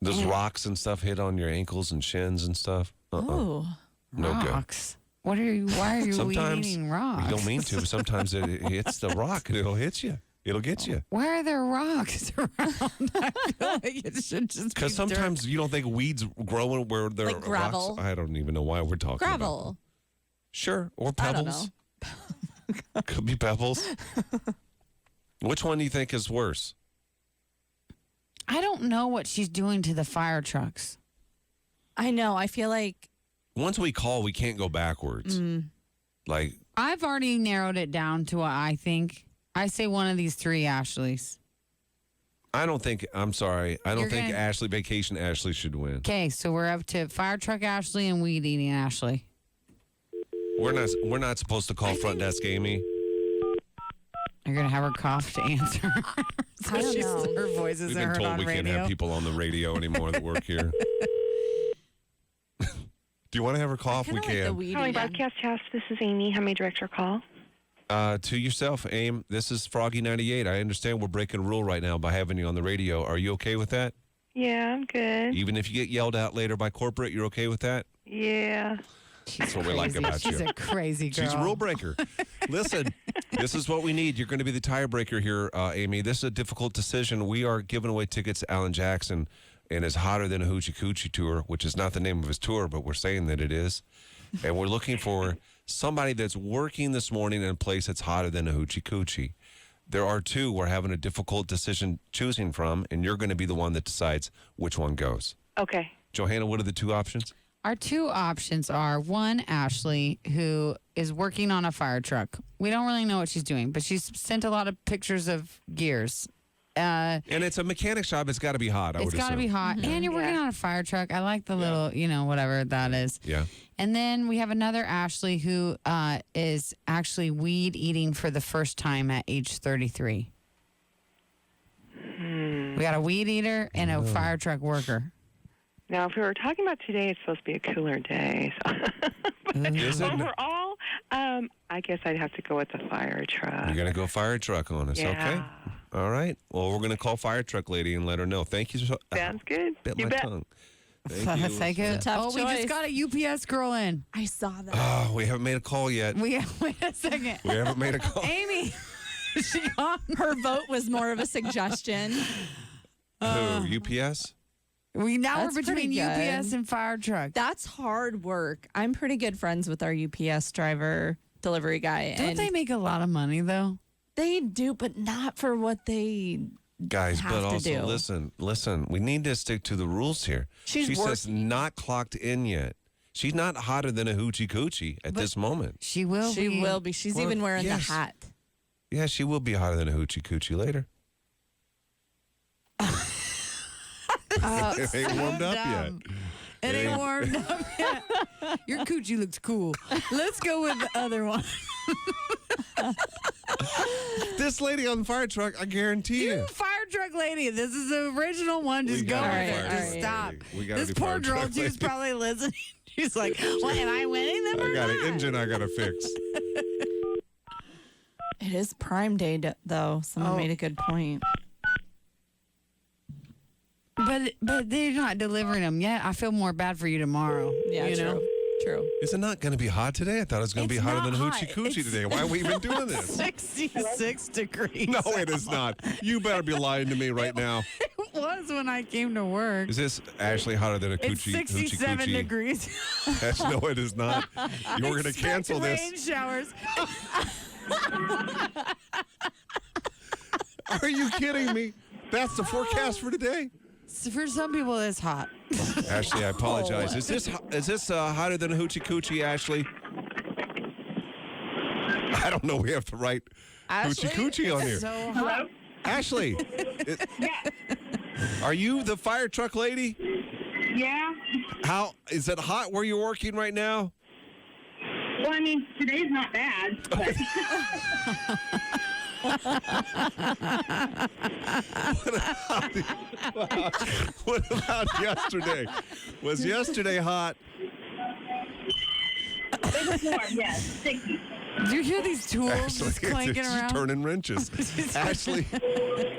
Those rocks and stuff hit on your ankles and shins and stuff. Oh. No good. Rocks. What are you? Why are you weed Sometimes eating rocks? you don't mean to, but sometimes it hits the rock and it'll hit you. It'll get you. Why are there rocks around? I feel like it should just Because be sometimes dirt. you don't think weeds growing where there Like are gravel? rocks. I don't even know why we're talking about Gravel. them. Sure, or I don't pebbles. Could be pebbles. Which one do you think is worse? I don't know what she's doing to the fire trucks. I know. I feel like Once we call, we can't go backwards. Like, I've already narrowed it down to what I think. I say one of these three Ashleys. I'm sorry. I don't You're think gonna- Ashley, Vacation Ashley should win. Okay, so we're up to fire truck Ashley and weed eating Ashley. We're not supposed to call front desk Amy. You're gonna have her cough to answer. I don't know. Her voice We've isn't been heard told on we radio. can't have people on the radio anymore that work here. Do you want to have her cough? We kind of like the can. weed Calling eating. broadcast house. This is Amy. How may I direct your call? To yourself, Aim. This is Froggy 98. I understand we're breaking a rule right now by having you on the radio. Are you okay with that? Yeah, I'm good. Even if you get yelled at later by corporate, you're okay with that? Yeah. That's what we like about She's you. a crazy girl. She's a rule breaker. Listen, this is what we need. You're going to be the tiebreaker here, Amy. This is a difficult decision. We are giving away tickets to Alan Jackson and his Hotter Than a Hoochie Coochie tour, which is not the name of his tour, but we're saying that it is. And we're looking for somebody that's working this morning in a place that's hotter than a Hoochie Coochie. There are two we're having a difficult decision choosing from, and you're going to be the one that decides which one goes. Okay. Johanna, what are the two options? Our two options are one, Ashley, who is working on a fire truck. We don't really know what she's doing, but she's sent a lot of pictures of gears. And it's a mechanic shop. It's got to be hot, I would It's got to assume. be hot. And you're working on a fire truck. I like the little, whatever that is. Yeah. And then we have another Ashley who is actually weed eating for the first time at age 33. We got a weed eater and a fire truck worker. Now, if we were talking about today, it's supposed to be a cooler day. So. Is it? Overall, I guess I'd have to go with the fire truck. You're going to go fire truck on us, Yeah. okay? All right. Well, we're going to call fire truck lady and let her know. Thank you. Sounds good. Bit You my bet. tongue. Thank you. Thank you. It's a tough We just choice. got a UPS girl in. I saw that. Oh, we haven't made a call yet. Wait a second. We haven't made a call. Amy, is she gone? Her vote was more of a suggestion. Who? UPS? We're That's between pretty good. UPS and fire truck. That's hard work. I'm pretty good friends with our UPS driver. delivery guy. Don't they make a lot of money though? They do, but not for what they Guys, have but to also do. listen. We need to stick to the rules here. She's she says working. not clocked in yet. She's not hotter than a hoochie coochie at this moment. She will. She will be. She's Well, even wearing yes. the hat. Yeah, she will be hotter than a hoochie coochie later. It ain't warmed up yet. It ain't warmed up yet. Your coochie looks cool. Let's go with the other one. This lady on the fire truck, I guarantee you. You fire truck lady. This is the original one. Just go with it. Just stop. This poor girl, she's probably listening. She's like, what, am I winning them or I got not? an engine I got to fix. It is Prime Day, though. Someone made a good point. But they're not delivering them yet. I feel more bad for you tomorrow. Yeah, you true. know? True. Is it not going to be hot today? I thought it was going to be hotter than a not hoochie hot. coochie today. Why are we even doing this? 66 degrees. No, it is not. You better be lying to me right now. It was when I came to work. Is this actually hotter than a It's coochie? 67 hoochie? degrees. No, it is not. You're going to Expect cancel this. rain showers. Are you kidding me? That's the forecast for today. For some people, it's hot. Ashley, I apologize. Is this hotter than a hoochie coochie, Ashley? I don't know. We have the right hoochie coochie on here. So hot. Ashley, are you the fire truck lady? Yeah. How is it hot where you're working right now? Well, I mean, today's not bad. But What about yesterday? Was yesterday hot? it was warm, yes. 60. Do you hear these tools Ashley, just clanking she's around? turning wrenches. Ashley,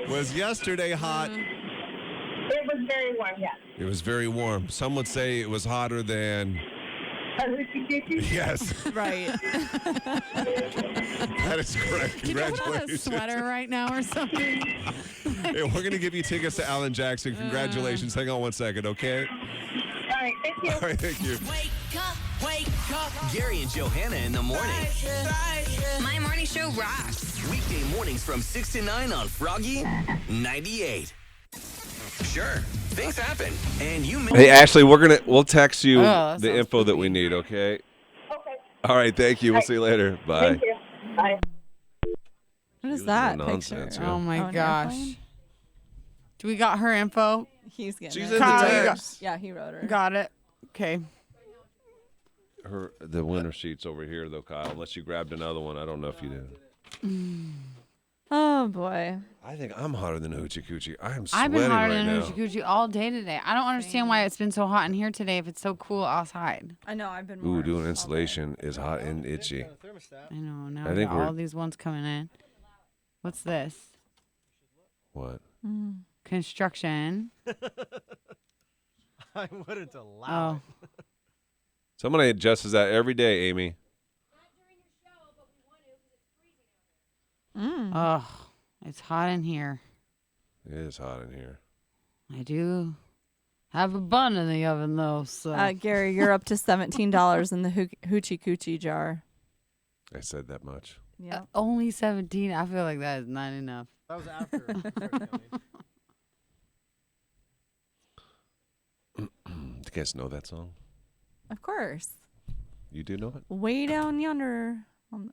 was yesterday hot? It was very warm, yes. It was very warm. Some would say it was hotter than. A hoochie coochie? Yes, Right. that is correct. Can you put on a Congratulations. sweater right now or something? Hey, we're going to give you tickets to Alan Jackson. Congratulations. Hang on one second, okay? All right, thank you. All right, thank you. Wake up. Gary and Johanna in the morning. My morning show rocks. Weekday mornings from 6 to 9 on Froggy 98. Sure, things happen. And you may. Hey, Ashley, we'll text you that the sounds info that we need, okay? Okay. All right, thank you. We'll see you later. Bye. Thank you. Bye. What is that nonsense, picture? yeah. Oh my Oh, an gosh. airplane? Do we got her info? He's getting She's it. in the Kyle, you text. Yeah, he wrote her. Got it. Okay. The winner sheet's over here, though, Kyle. Unless you grabbed another one. I don't know if you did. Oh, boy. I think I'm hotter than Hoochie Coochie. I am I've sweating been hotter right than now. Hoochie Coochie all day today. I don't understand why it's been so hot in here today if it's so cool outside. I know, I've been Ooh, warm doing all day. installation is hot and itchy. I know. Now I I think got we're- all these ones coming in. What's this? What? Construction. I wouldn't allow Oh. it. Somebody adjusts that every day, Amy. Oh, it's hot in here. It is hot in here. I do have a bun in the oven, though, so. Gary, you're up to $17 in the hoochie coochie jar. I said that much. Yeah. Only 17. I feel like that is not enough. That was after. Do you guys know that song? Of course. You do know it? Way down yonder.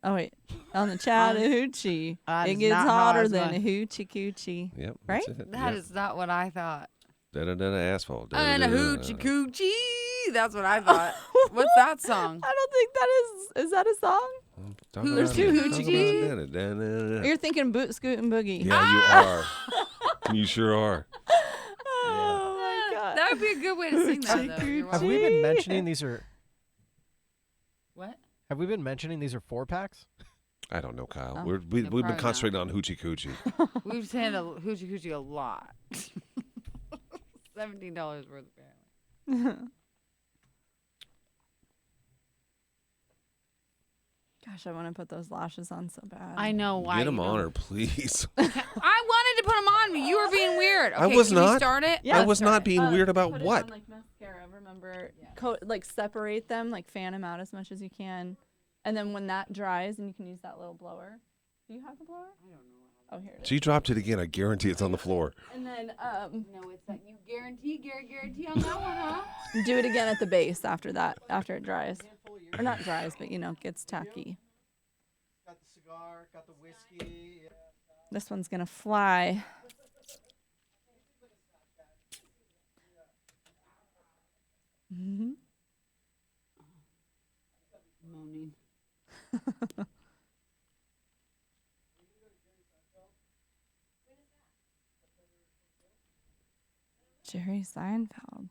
Oh, wait. On the Chattahoochee. That It is gets not how I hotter was than a going. hoochie coochie. Yep. Right? That's it. That Yep. is not what I thought. Da-da-da-da, asphalt. And a Da-da-da-da-da. hoochie coochie. That's what I thought. What's that song? I don't think that is that a song? Talk There's about two it. hoochie Talk coochie. about it. Da-da-da-da. You're thinking Boot Scoot and Boogie. Yeah, you are. You sure are. Oh, my God. That would be a good way to sing that, though. You're Have welcome. we been mentioning these are? What? Have we been mentioning these are 4-packs? I don't know, Kyle. Oh, We've yeah, been probably concentrating on hoochie coochie. We've said a hoochie coochie a lot. $17 worth apparently. Gosh, I want to put those lashes on so bad. I know why. Get them you on don't- her, please. I wanted to put them on me. You were being weird. Okay, I was can we not. start it? Yeah, I was start not it. being weird about Put what. It on, like mascara. Remember, like separate them, like fan them out as much as you can, And then when that dries, and you can use that little blower. Do you have the blower? I don't know. Oh, here it is. She dropped it again. I guarantee it's on the floor. And then No, it's that you guarantee on that one, huh? do it again at the base after that, after it dries. Or not dries, but gets tacky. Got the cigar, got the whiskey. Yeah. This one's gonna fly. Mm-hmm. Moaning. Jerry Seinfeld.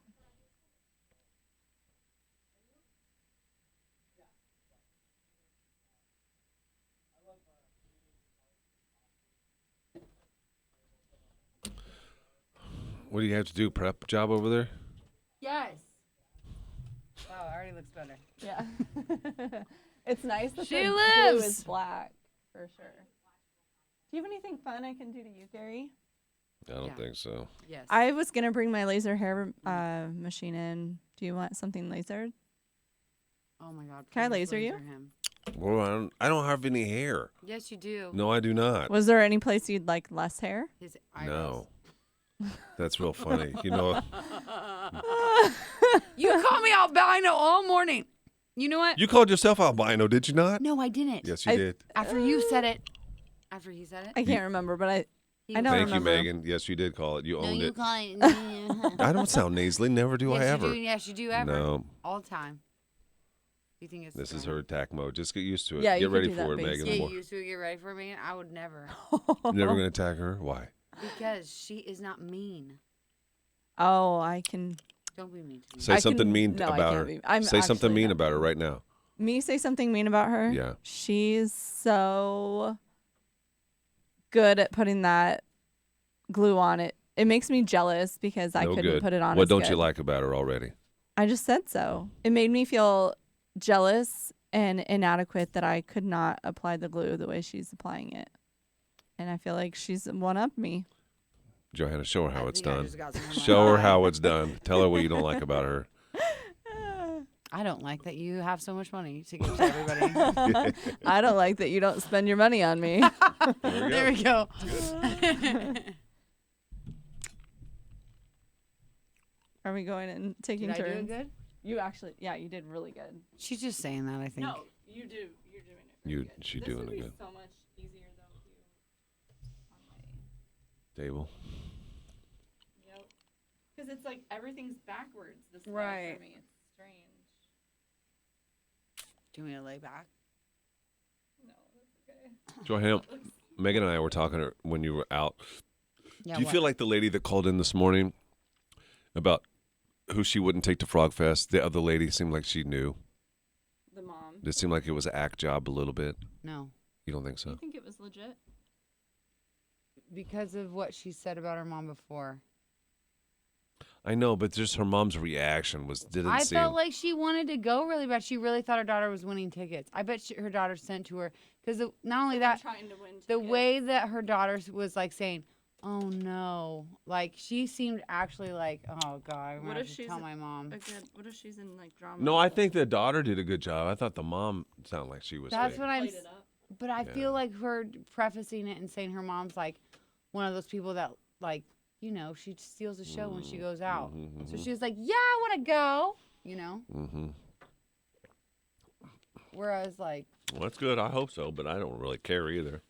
What do you have to do? Prep job over there? Yes. Wow, it already looks better. Yeah. It's nice that She the lives. blue is black, for sure. Do you have anything fun I can do to you, Gary? I don't think so. Yes. I was going to bring my laser hair machine in. Do you want something lasered? Oh my God. Can I please laser you? him. Well, I don't have any hair. Yes, you do. No, I do not. Was there any place you'd like less hair? His eyebrows. No. That's real funny. You know, You call me albino all morning. You know what? you called yourself albino, did you not? No, I didn't. Yes, you did. After you said it. After he said it. I can't remember, but I don't Thank remember. you, Megan. Yes, you did call it. You owned it. call it. I don't sound nasally. Never do I Yes, ever. you do. Yes, you do ever. No. All the time. You think it's This is her attack mode. Just get used to it. Yeah, you get can ready do that, for it, basically. Megan. Get used to it. Get ready for it, man. I would never. Never going to attack her? Why? Because she is not mean. Oh, I can. Don't be mean to me. Say I something can- mean no, I about can't her. be. I'm Say something actually mean not about her right now. Me say something mean about her? Yeah. She's so good at putting that glue on it. It makes me jealous because I No couldn't good. put it on. What as don't good. you like about her already? I just said so. It made me feel jealous and inadequate that I could not apply the glue the way she's applying it. And I feel like she's one-upped me. Johanna, show her how it's think I done. just got some in my Show her eye. how it's done. Tell her what you don't like about her. I don't like that you have so much money to give to everybody. I don't like that you don't spend your money on me. There we go. Are we going and taking Did I do turns? it good? You actually, yeah, you did really good. She's just saying that, I think. No, you do. You're doing it. She doing it good. So much easier though if you on my. Table. Yep. Because it's like everything's backwards this way Right. for me. It's strange. Do you want me to lay back? No, that's okay. Johanna, Megan and I were talking when you were out. Yeah, Do you what? feel like the lady that called in this morning about who she wouldn't take to Frog Fest? The other lady seemed like she knew. The mom. It seemed like it was an act job a little bit. No. You don't think so? You think it was legit? Because of what she said about her mom before. I know, but just her mom's reaction didn't I seem. felt like she wanted to go really bad. She really thought her daughter was winning tickets. I bet her daughter sent to her. Because not only that, Trying to win the tickets. way that her daughter was like saying, oh no. Like she seemed actually like, oh God, I'm What going if to she's tell my mom. What if she's in like drama? No, I think the daughter did a good job. I thought the mom sounded like she was. That's fake. what I'm. Played it up. But I Yeah. feel like her prefacing it and saying her mom's like one of those people that like, you know, she steals the show when she goes out. So she was like, yeah, I want to go, you know? Mm-hmm. Whereas like, Well, that's good. I hope so, but I don't really care either.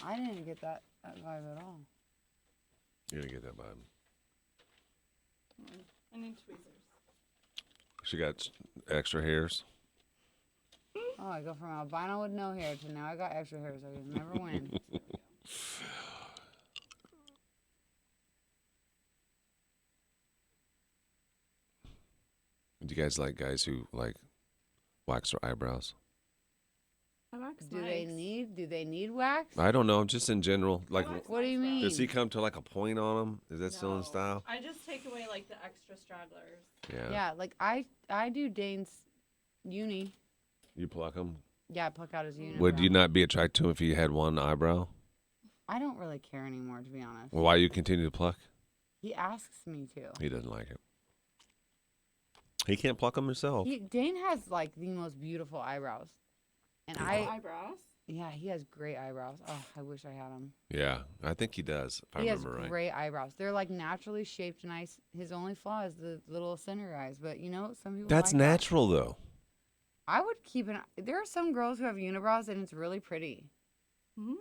I didn't get that vibe at all. You didn't get that vibe. I need tweezers. She got extra hairs. Oh, I go from albino with no hair to now I got extra hair, so I can never win. Do you guys like guys who like wax their eyebrows? I wax Do they need wax? I don't know. Just in general, like, What do you mean? does he come to like a point on them? Is that still in style? I just take away like the extra stragglers. Yeah. Yeah, like I do Dane's uni. You pluck them. Yeah, I pluck out his uni. Would you not be attracted to him if he had one eyebrow? I don't really care anymore, to be honest. Well, why you continue to pluck? He asks me to. He doesn't like it. He can't pluck them himself. Dane has like the most beautiful eyebrows. And eyebrows? Yeah, he has great eyebrows. Oh, I wish I had them. Yeah, I think he does, if I remember right. He has great eyebrows. They're like naturally shaped nice. His only flaw is the little center eyes. But you know, some people That's like natural, that. though. I would keep an eye. There are some girls who have unibrows and it's really pretty. Hmm?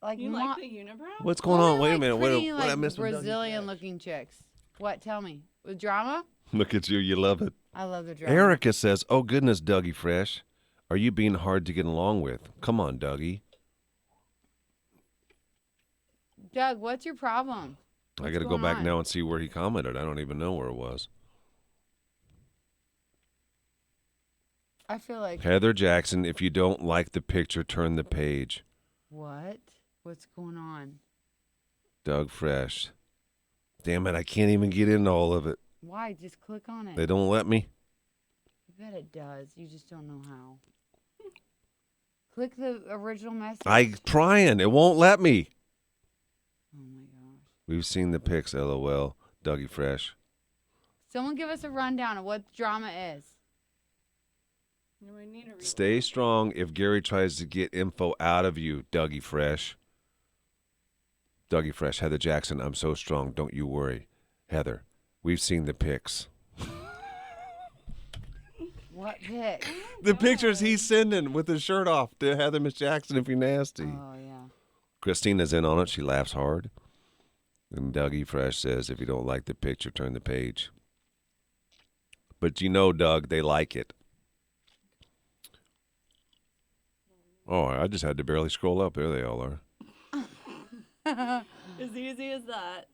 Like you like the unibrow? What's going on? Wait a minute. Pretty, What I missed? Brazilian looking chicks. What? Tell me. With drama? Look at you. You love it. I love the drama. Erica says, "Oh goodness, Dougie Fresh, are you being hard to get along with? Come on, Dougie." Doug, what's your problem? I got to go back now and see where he commented. I don't even know where it was. I feel like Heather Jackson, if you don't like the picture, turn the page. What? What's going on? Doug Fresh. Damn it, I can't even get into all of it. Why? Just click on it. They don't let me. I bet it does. You just don't know how. Click the original message. I'm trying. It won't let me. Oh my gosh. We've seen the pics, LOL. Dougie Fresh. Someone give us a rundown of what drama is. Stay strong if Gary tries to get info out of you, Dougie Fresh. Dougie Fresh, Heather Jackson, I'm so strong. Don't you worry. Heather, we've seen the pics. What pic? The pictures he's sending with his shirt off to Heather Miss Jackson if you're nasty. Oh, yeah. Christina's in on it. She laughs hard. And Dougie Fresh says, if you don't like the picture, turn the page. But you know, Doug, they like it. Oh, I just had to barely scroll up. There they all are. As easy as that.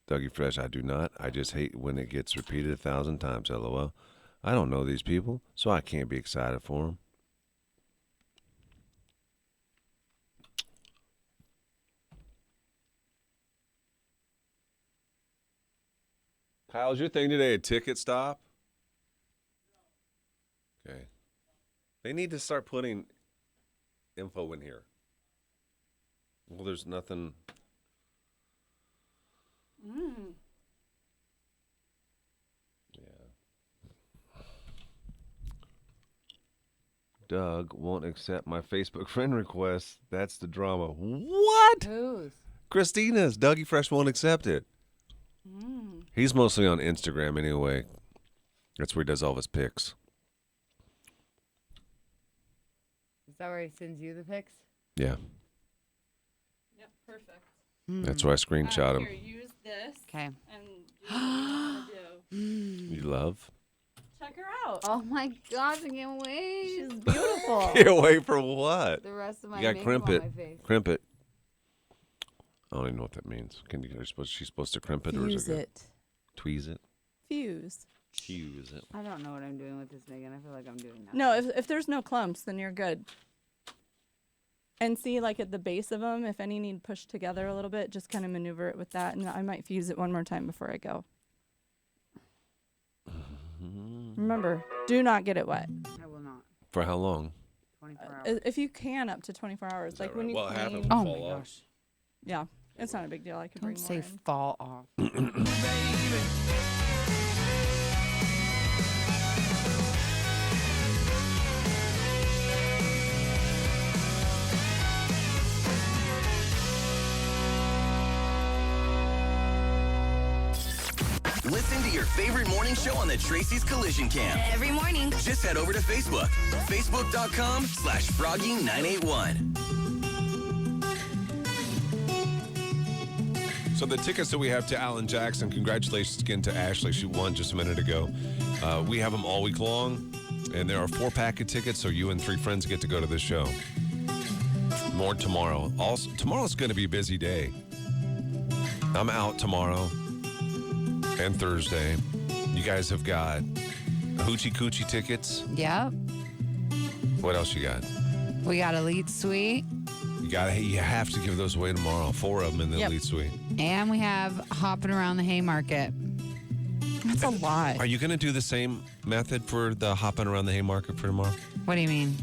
Dougie Fresh, I do not. I just hate when it gets repeated 1,000 times, LOL. I don't know these people, so I can't be excited for them. Kyle's your thing today a ticket stop? Okay. They need to start putting info in here. Well, there's nothing. Yeah. Doug won't accept my Facebook friend request. That's the drama. What? Whose? Christina's. Dougie Fresh won't accept it. He's mostly on Instagram anyway. That's where he does all of his pics. Is that where he sends you the pics? Yeah. Yep, perfect. That's why I screenshot him. Here, use this. Okay. And do what you want to do. You love? Check her out. Oh my gosh, I can't wait. She's beautiful. Can't wait for what? The rest of my You got makeup crimp on it. my face. Crimp it. I don't even know what that means. She's supposed to crimp it or is Fuse it? it. Tweeze it? Fuse. Fuse it. I don't know what I'm doing with this, Megan. I feel like I'm doing nothing. No, if there's no clumps, then you're good. And see, like at the base of them, if any need pushed together a little bit, just kind of maneuver it with that. And I might fuse it one more time before I go. Remember, do not get it wet. I will not. For how long? 24 hours. If you can, up to 24 hours. Like when you Well, half of clean. them Oh fall my off. gosh. Yeah, it's not a big deal. I could bring Don't more say in. fall off. Listen to your favorite morning show on the Tracy's Collision Cam. Every morning. Just head over to Facebook. Facebook.com/Froggy981. So the tickets that we have to Alan Jackson, congratulations again to Ashley. She won just a minute ago. We have them all week long, and there are 4-pack of tickets, so you and 3 friends get to go to the show. More tomorrow. Also, tomorrow's going to be a busy day. I'm out tomorrow and Thursday. You guys have got Hoochie Coochie tickets. Yep. What else you got? We got Elite Suite. You have to give those away tomorrow. 4 of them in the Yep. Elite Suite. And we have Hopping Around the Haymarket. That's a lot. Are you going to do the same method for the hopping around the Haymarket for tomorrow? What do you mean?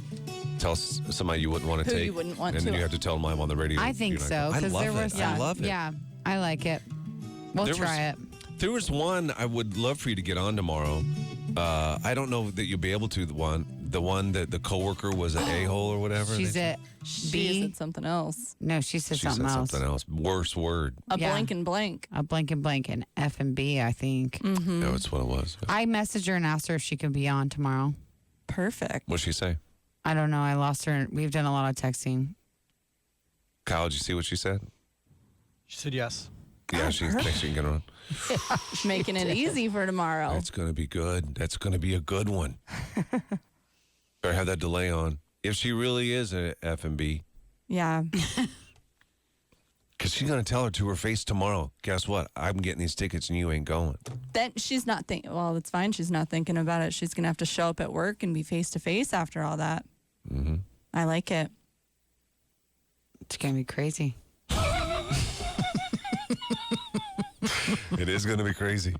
Tell somebody you wouldn't want to Who take. you wouldn't want and then to. you have to tell them I'm on the radio. I think You're so. like, I Because love there it. was I love it. Yeah, I like it. We'll There try it. There was one I would love for you to get on tomorrow. I don't know that you'll be able to. The one that the coworker was an a-hole or whatever. She's at She said something else. No, she said She something said else. something else. Worse word. A blank and blank. A blank and blank, an F and B, I think. Mm-hmm. No, that's what it was. I messaged her and asked her if she could be on tomorrow. Perfect. What'd she say? I don't know. I lost her. We've done a lot of texting. Kyle, did you see what she said? She said yes. Yeah, she thinks she can get on. Making it easy for tomorrow. That's going to be good. That's going to be a good one. Better have that delay on. If she really is a F and B. Yeah. Because she's going to tell her to her face tomorrow, guess what? I'm getting these tickets and you ain't going. Then she's not thinking, well, it's fine. She's not thinking about it. She's going to have to show up at work and be face to face after all that. Mm-hmm. I like it. It's going to be crazy. It is going to be crazy.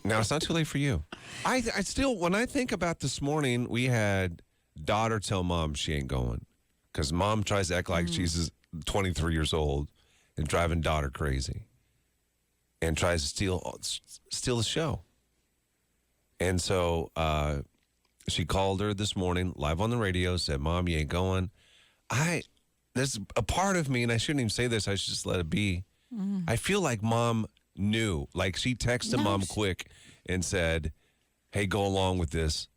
Now, it's not too late for you. I still, when I think about this morning, we had daughter tell mom she ain't going. Because mom tries to act like she's 23 years old and driving daughter crazy. And tries to steal the show. And so she called her this morning, live on the radio, said, Mom, you ain't going. There's a part of me, and I shouldn't even say this, I should just let it be. I feel like mom knew. Like she texted mom quick and said, hey, go along with this.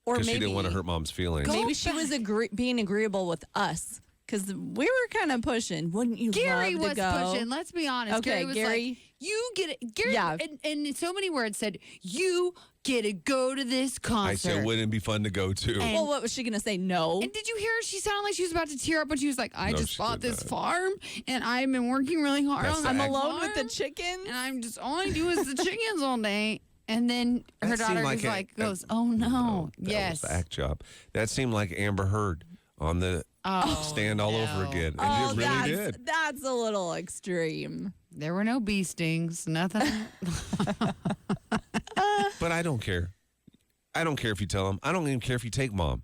Or Because maybe she didn't want to hurt mom's feelings. Maybe she was being agreeable with us. Because we were kind of pushing. Wouldn't you Gary love to was go? pushing. Let's be honest. Okay, Gary was like, you get it. Gary, and in so many words said, you get to go to this concert. I said, wouldn't it be fun to go to? Well, what was she going to say? No. And did you hear her? She sounded like she was about to tear up when she was like, I No, just she bought did this not. farm and I've been working really hard That's on the I'm act- alone with the chickens. And I'm just, all I do is the chickens all day. And then her That seemed daughter like just goes, oh no. That Yes. was the act job. That seemed like Amber Heard on the stand all over again. And it really did. That's a little extreme. There were no bee stings, nothing. But I don't care. I don't care if you tell them. I don't even care if you take mom.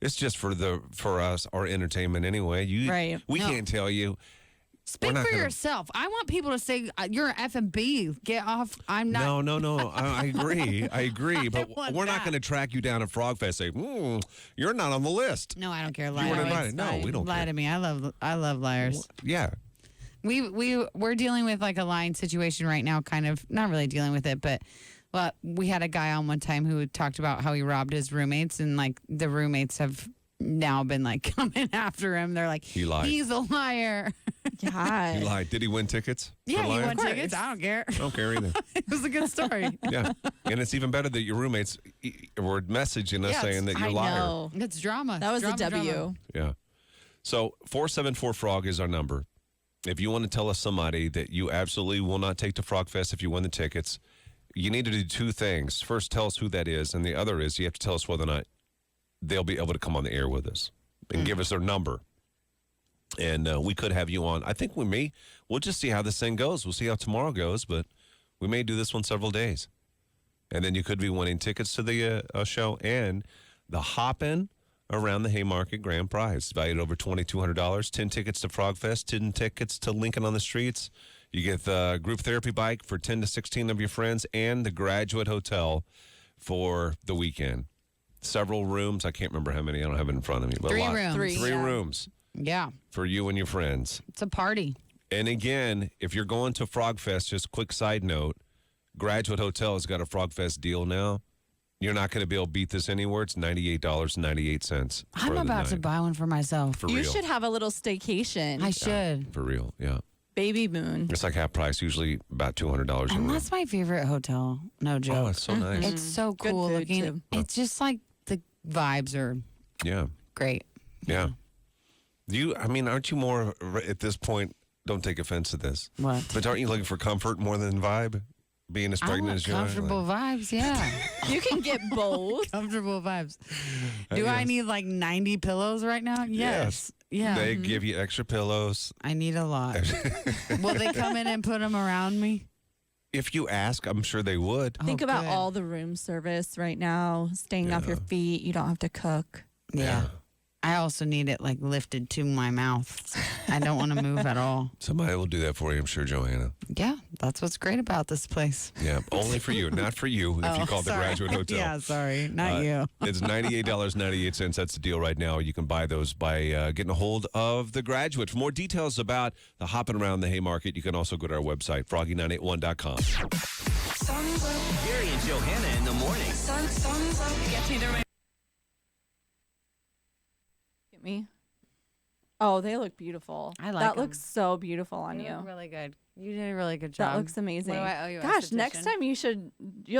It's just for us, our entertainment anyway. Right. We No. can't tell you. Speak We're not for gonna- yourself. I want people to say, you're an F&B. Get off. I'm not. No. I agree. I agree. But want we're not that. going to track you down at Frog Fest. Say, you're not on the list. No, I don't care. You Lie. weren't It's invited. No, fine. we don't lie care. to me. I love liars. Yeah. We're dealing with like a lying situation right now, kind of not really dealing with it, but we had a guy on one time who talked about how he robbed his roommates, and like the roommates have now been like coming after him. They're like, He lied. He's a liar. Yeah. He lied. Did he win tickets? Yeah, for he lying? won tickets. I don't care. I don't care either. It was a good story. Yeah. And it's even better that your roommates were messaging us Yeah, saying that you're a liar. know. It's drama. That was Drama, a W. drama. Yeah. So 474-FROG is our number. If you want to tell us somebody that you absolutely will not take to Frog Fest if you win the tickets, you need to do two things. First, tell us who that is, and the other is you have to tell us whether or not they'll be able to come on the air with us and give us their number. And we could have you on. I think we'll just see how this thing goes. We'll see how tomorrow goes, but we may do this one several days. And then you could be winning tickets to the show and the Hoppin' Around the Haymarket Grand Prize, valued over $2,200. 10 tickets to Frog Fest, 10 tickets to Lincoln on the Streets. You get the group therapy bike for 10 to 16 of your friends and the Graduate Hotel for the weekend. Several rooms. I can't remember how many. I don't have it in front of me. But 3 a lot. rooms. Three yeah. rooms Yeah. for you and your friends. It's a party. And again, if you're going to Frog Fest, just quick side note, Graduate Hotel has got a Frog Fest deal now. You're not going to be able to beat this anywhere. It's $98.98. I'm for the about to night. buy one for myself. For You real. should have a little staycation. I should. For real, yeah. Baby moon. It's like half price, usually about $200 a And room. that's my favorite hotel. No joke. Oh, it's so nice. It's so Good cool food, looking. too. It's just like the vibes are Yeah, great. yeah. Aren't you more, at this point, don't take offense to this, What? but aren't you looking for comfort more than vibe? Being as I pregnant want as you are? comfortable vibes, yeah. You can get both. Comfortable vibes. Do I Yes. need like 90 pillows right now? Yes. Yeah. They give you extra pillows. I need a lot. Will they come in and put them around me? If you ask, I'm sure they would. Think Oh, about good. all the room service right now, staying off your Yeah. feet. You don't have to cook. Yeah. I also need it like lifted to my mouth. I don't want to move at all. Somebody will do that for you, I'm sure, Johanna. Yeah, that's what's great about this place. Yeah, only for you, not for you if you call the Graduate Hotel. Yeah, sorry, not you. It's $98.98. That's the deal right now. You can buy those by getting a hold of the Graduate. For more details about the hopping around the Haymarket, you can also go to our website, froggy981.com. Sun's up. Gary and Johanna in the morning. Sun's up. Gets me the Get me. Oh, they look beautiful. I like that. 'em. Looks so beautiful on You you. look really good. You did a really good job. That looks amazing. What do I owe you? Gosh, next time you'll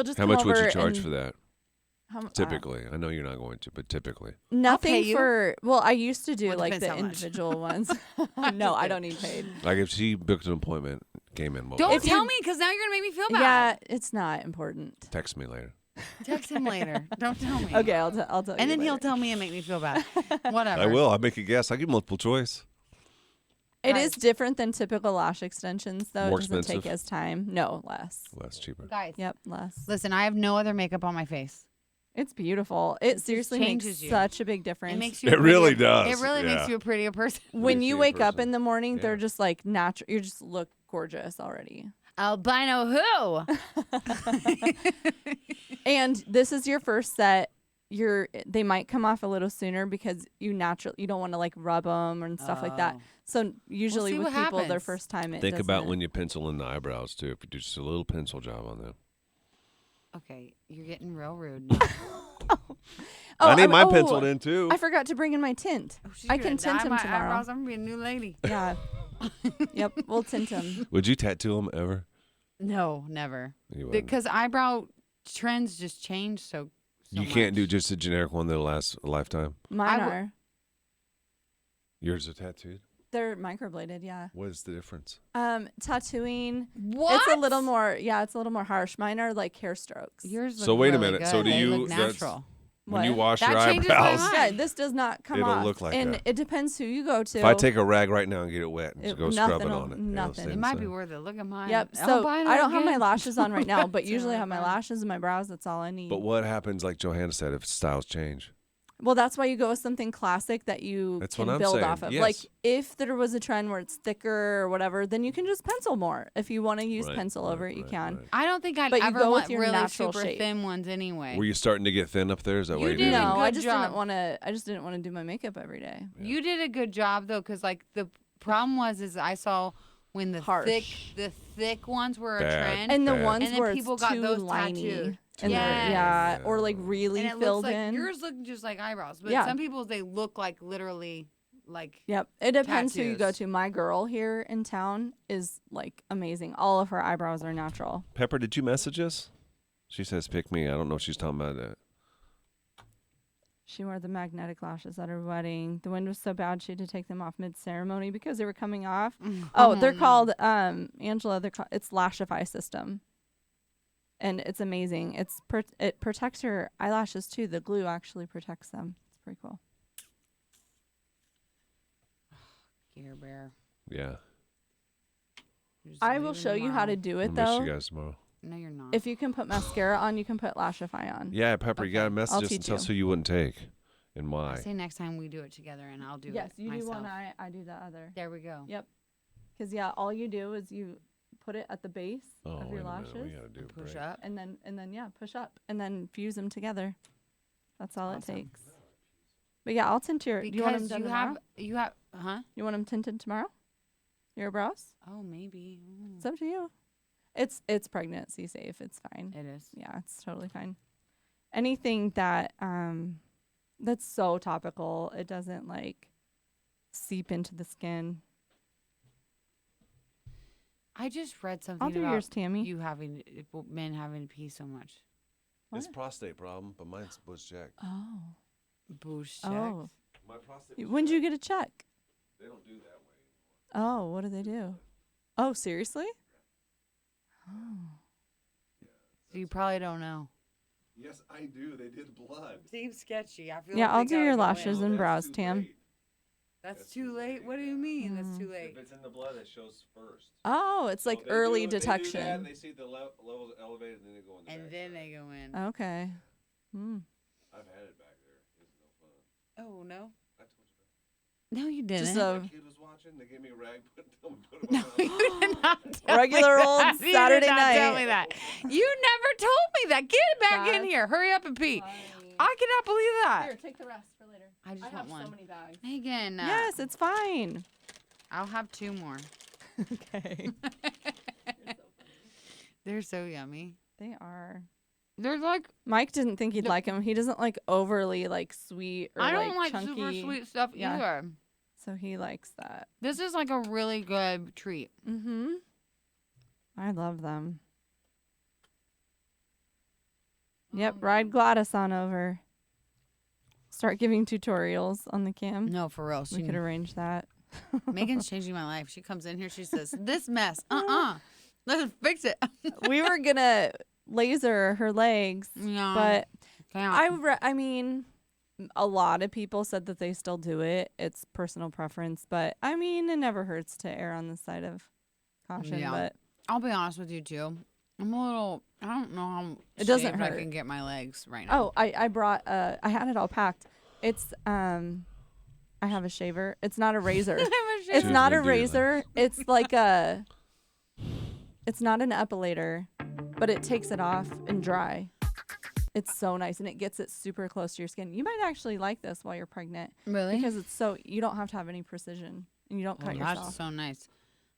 just How come much would over you charge and- for that? How, Typically. I know you're not going to, but typically. nothing you. for. Well, I used to do Well, like depends the how much. individual ones. No, I don't need paid. Like if she booked an appointment, came in, Don't If tell you- me, because now you're gonna make me feel bad. Yeah, it's not important. text me later. Text him later. Don't tell me. Okay, I'll tell you. And then he'll later. tell me and make me feel bad. Whatever. I will. I'll make a guess. I'll give multiple choice. It is different than typical lash extensions, though. More It doesn't take expensive? as time. No, less. Less cheaper. Guys, Yep, less. listen, I have no other makeup on my face. It's beautiful. It just seriously makes changes you. such a big difference. It makes you. It really prettier- does, It really yeah. makes you a prettier person. when Makes you you a wake up person. in the morning, they're Yeah. just like natural. You just look gorgeous already. Albino who? And this is your first set. They might come off a little sooner because you don't want to like rub them and stuff like that. Oh. So usually see with what people, their happens. first time, it Think about doesn't- when you pencil in the eyebrows, too. If you do just a little pencil job on them. Okay, you're getting real rude. Now. Oh, I need mine oh, penciled in, too. I forgot to bring in my tint. She's I gonna can tint dye them my tomorrow. eyebrows. I'm gonna be a new lady. Yeah. Yep, we'll tint them. Would you tattoo them ever? No, never. You wouldn't. Because eyebrow trends just change so. You can't do just a generic one that'll last a lifetime. Mine I are. Yours are tattooed? They're microbladed, yeah. What is the difference? Tattooing. What? It's a little more. Yeah, it's a little more harsh. Mine are like hair strokes. Yours. So look wait a really minute. So good. do They you- look that's- natural? When you What? wash That your changes my eyebrows, mind. Yeah, this does not come It'll off. look like and that. it depends who you go to. if I take a rag right now and get it wet and just go scrub it nothing on it, it'll nothing. stay It the might be same. worth it. Look at mine. Yep. So Albino I don't have my again. lashes on right now, but It's usually I really have my fun. lashes and my brows. That's all I need. But what happens, like Johanna said, if styles change? Well, that's why you go with something classic that you That's can what I'm build saying. off of. Yes. Like if there was a trend where it's thicker or whatever, then you can just pencil more. If you want to use Right, pencil right, over it, you right, can. right. I don't think I'd But you ever go with want your really natural super shape. thin ones anyway. Were you starting to get thin up there? Is that You why you did did a it? No, I good just job. didn't want to. I just didn't want to do my makeup every day. You did a good job though, because like the problem is I saw when the Harsh. thick ones were a Bad. trend, And the Bad. ones and then where people it's got too those liney. tattooed. And they're- Yes. yeah, or like really and it filled looks like in. yours look just like eyebrows, but Yeah. some people's they look like literally like. Yep. It depends who you go tattoos. to. My girl here in town is like amazing. All of her eyebrows are natural. Pepper, did you message us? She says, pick me. I don't know if she's talking about that. She wore the magnetic lashes at her wedding. The wind was so bad she had to take them off mid-ceremony because they were coming off. Oh, they're called Angela. It's Lashify system, and it's amazing. It protects your eyelashes too. The glue actually protects them. It's pretty cool. Care Bear. Yeah. You're just I will leaving show you how to tomorrow. do I'll it miss though. you guys tomorrow. No, you're not. If you can put mascara on, you can put Lashify on. Yeah, Pepper, you got to Okay, message I'll us and teach tell you. us who you wouldn't take and I why. say next time we do it together, and I'll do Yes, it you myself. do one. I do the other. There we go. Yep. Because yeah, all you do is you put it at the base Oh, of wait your a minute. lashes, We got to do a Push break. up. and then yeah, push up, and then fuse them together. That's all Awesome. it takes. But yeah, I'll tint your. Do you want them Because done you tomorrow? have huh? You want them tinted tomorrow? Your brows? Oh, maybe. Ooh. It's up to you. It's pregnancy safe. It's fine. It is. Yeah, it's totally fine. Anything that that's so topical, it doesn't like seep into the skin. I just read something I'll do about yours, Tammy. you having men having to pee so much. It's What? prostate problem, but mine's was checked. Oh. Boosh Oh. My prostate When'd you get a check? They don't do that way. Oh, what do they do? Oh, seriously? Oh. So you probably don't know. Yes, I do. They did blood. Seems sketchy. I feel Yeah, like I'll they do gotta your go lashes in. and brows, Tam. That's too late. What do you mean? That's too late. If it's in the blood, it shows first. Oh, it's like early detection. They do that, they see the levels elevated, and then they go in the And back. then they go in. Okay. Hmm. I've had it back there. It's no fun. Oh no. I told No, you didn't. Just a Kid was watching. They gave me a rag. no, you did not tell regular me old that. You Saturday did not night. Tell me that. You never told me that. Get back in here. Hurry up and pee. I cannot believe that. Here, take the rest for later. I just want one. so many bags. Megan. Yes, it's fine. I'll have 2 more. Okay. They're so yummy. They are. They're like Mike didn't think he'd like them. He doesn't like overly like sweet or I don't like chunky. super sweet stuff either. So he likes that. This is like a really good treat. Mm-hmm. I love them. Yep, ride Gladys on over. Start giving tutorials on the cam. No, for real. We could arrange that. Megan's changing my life. She comes in here. She says, "This mess. Let's fix it." We were gonna laser her legs, Yeah. but Can't. I mean, a lot of people said that they still do it. It's personal preference, but I mean, it never hurts to err on the side of caution. Yeah. But I'll be honest with you too. I'm a little. I don't know how. It doesn't shaved I hurt. can get my legs right now. oh, I brought I had it all packed. It's I have a shaver. It's not a razor. It's shaver. not a Dude, dude, razor. It's like a. It's not an epilator, but it takes it off and dry. It's so nice, and it gets it super close to your skin. You might actually like this while you're pregnant. Really? Because it's so you don't have to have any precision, and you don't cut yourself. That's so nice.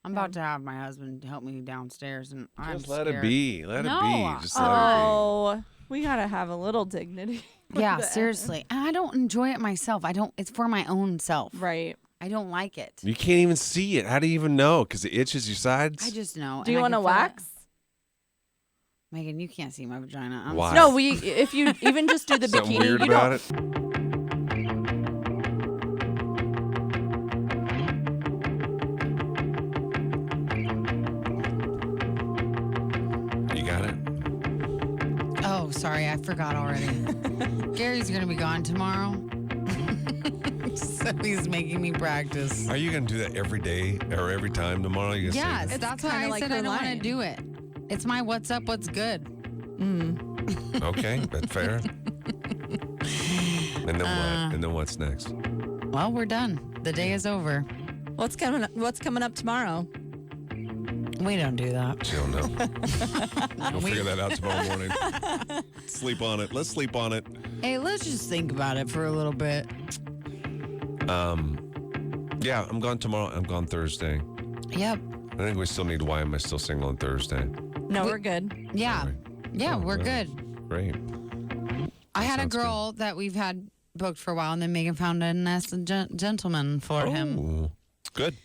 I'm about to have my husband help me downstairs, and I'm Just let it scared. be. Let it No. be. Just let it Oh, we gotta have a little dignity. with Yeah, the- seriously. And I don't enjoy it myself. I don't. It's for my own self. Right. I don't like it. be. You can't even see it. How do you even know? Because it itches your sides. I just know. Do you want want to wax? Megan, you can't see my vagina. I'm Why? No, if you even just do the Something bikini, weird you about don't. it. You got it. Oh, sorry, I forgot already. Gary's gonna be gone tomorrow, so he's making me practice. Are you gonna do that every day or every time tomorrow? You gonna Yes, say that's why kinda I like said I her don't want to line. do it. It's my what's up, what's good. that? Okay, that's fair. And then what? And then what's next? Well, we're done. The day is over. What's coming up tomorrow? We don't do that. She don't know. We'll figure that out tomorrow morning. Sleep on it. Let's sleep on it. Hey, let's just think about it for a little bit. Yeah, I'm gone tomorrow. I'm gone Thursday. Yep. I think we still need Why Am I Still Single on Thursday? No, we're good. Yeah. Sorry. Yeah, Oh, we're wow. good. Great. I had a sounds good. girl that we've had booked for a while, and then Megan found a nice gentleman for him. Ooh. Good.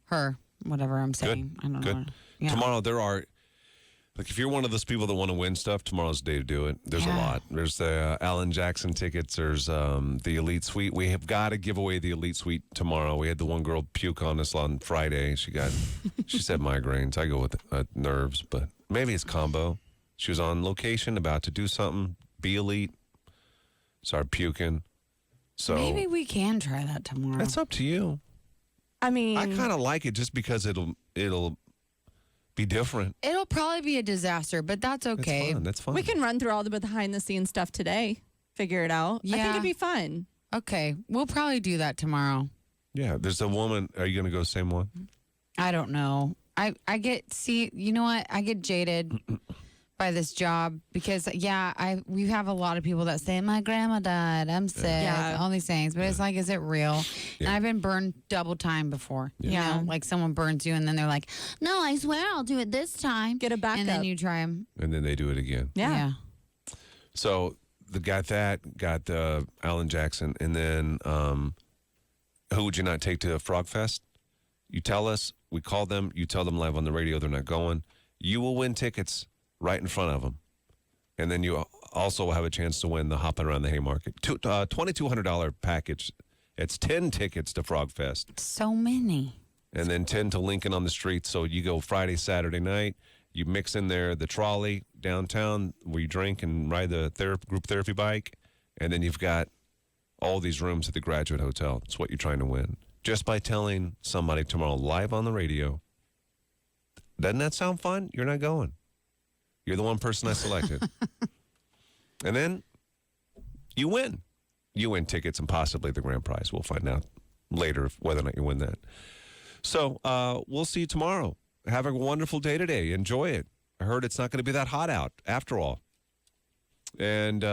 Her. Whatever I'm saying. I don't Good. know. Yeah. Tomorrow there are, like, if you're one of those people that want to win stuff, tomorrow's the day to do it. There's a Yeah. lot. There's the Alan Jackson tickets. There's the Elite Suite. We have got to give away the Elite Suite tomorrow. We had the one girl puke on us on Friday. She said migraines. I go with nerves, but maybe it's combo. She was on location about to do something. Be Elite. Started puking. So Maybe we can try that tomorrow. that's up to you. I mean, I kind of like it just because it'll be different. It'll probably be a disaster, but that's okay. That's fun. That's fun. we can run through all the behind the scenes stuff today. Figure it out. I think Yeah. it'd be fun. Okay. We'll probably do that tomorrow. Yeah, there's a woman. Are you going to go same one? I don't know. I get you know what? I get jaded by this job because we have a lot of people that say my grandma died, I'm sick, Yeah. all these things, but it's like, is it real? Yeah. And I've been burned double time before. You Yeah. know, like someone burns you and then they're like, no, I swear I'll do it this time. Get a backup. And then you try them. And then they do it again. Yeah. So got Alan Jackson, and then who would you not take to Frog Fest? You tell us, we call them, you tell them live on the radio they're not going. You will win tickets right in front of them. And then you also have a chance to win the Hopping Around the Haymarket. $2,200 package. It's 10 tickets to Frog Fest. So many. And then 10 to Lincoln on the Street. So you go Friday, Saturday night. You mix in there the trolley downtown where you drink and ride the group therapy bike. And then you've got all these rooms at the Graduate Hotel. It's what you're trying to win. Just by telling somebody tomorrow live on the radio. Doesn't that sound fun? You're not going. You're the one person I selected. And then you win. You win tickets and possibly the grand prize. We'll find out later, whether or not you win that. So we'll see you tomorrow. Have a wonderful day today. Enjoy it. I heard it's not going to be that hot out after all. And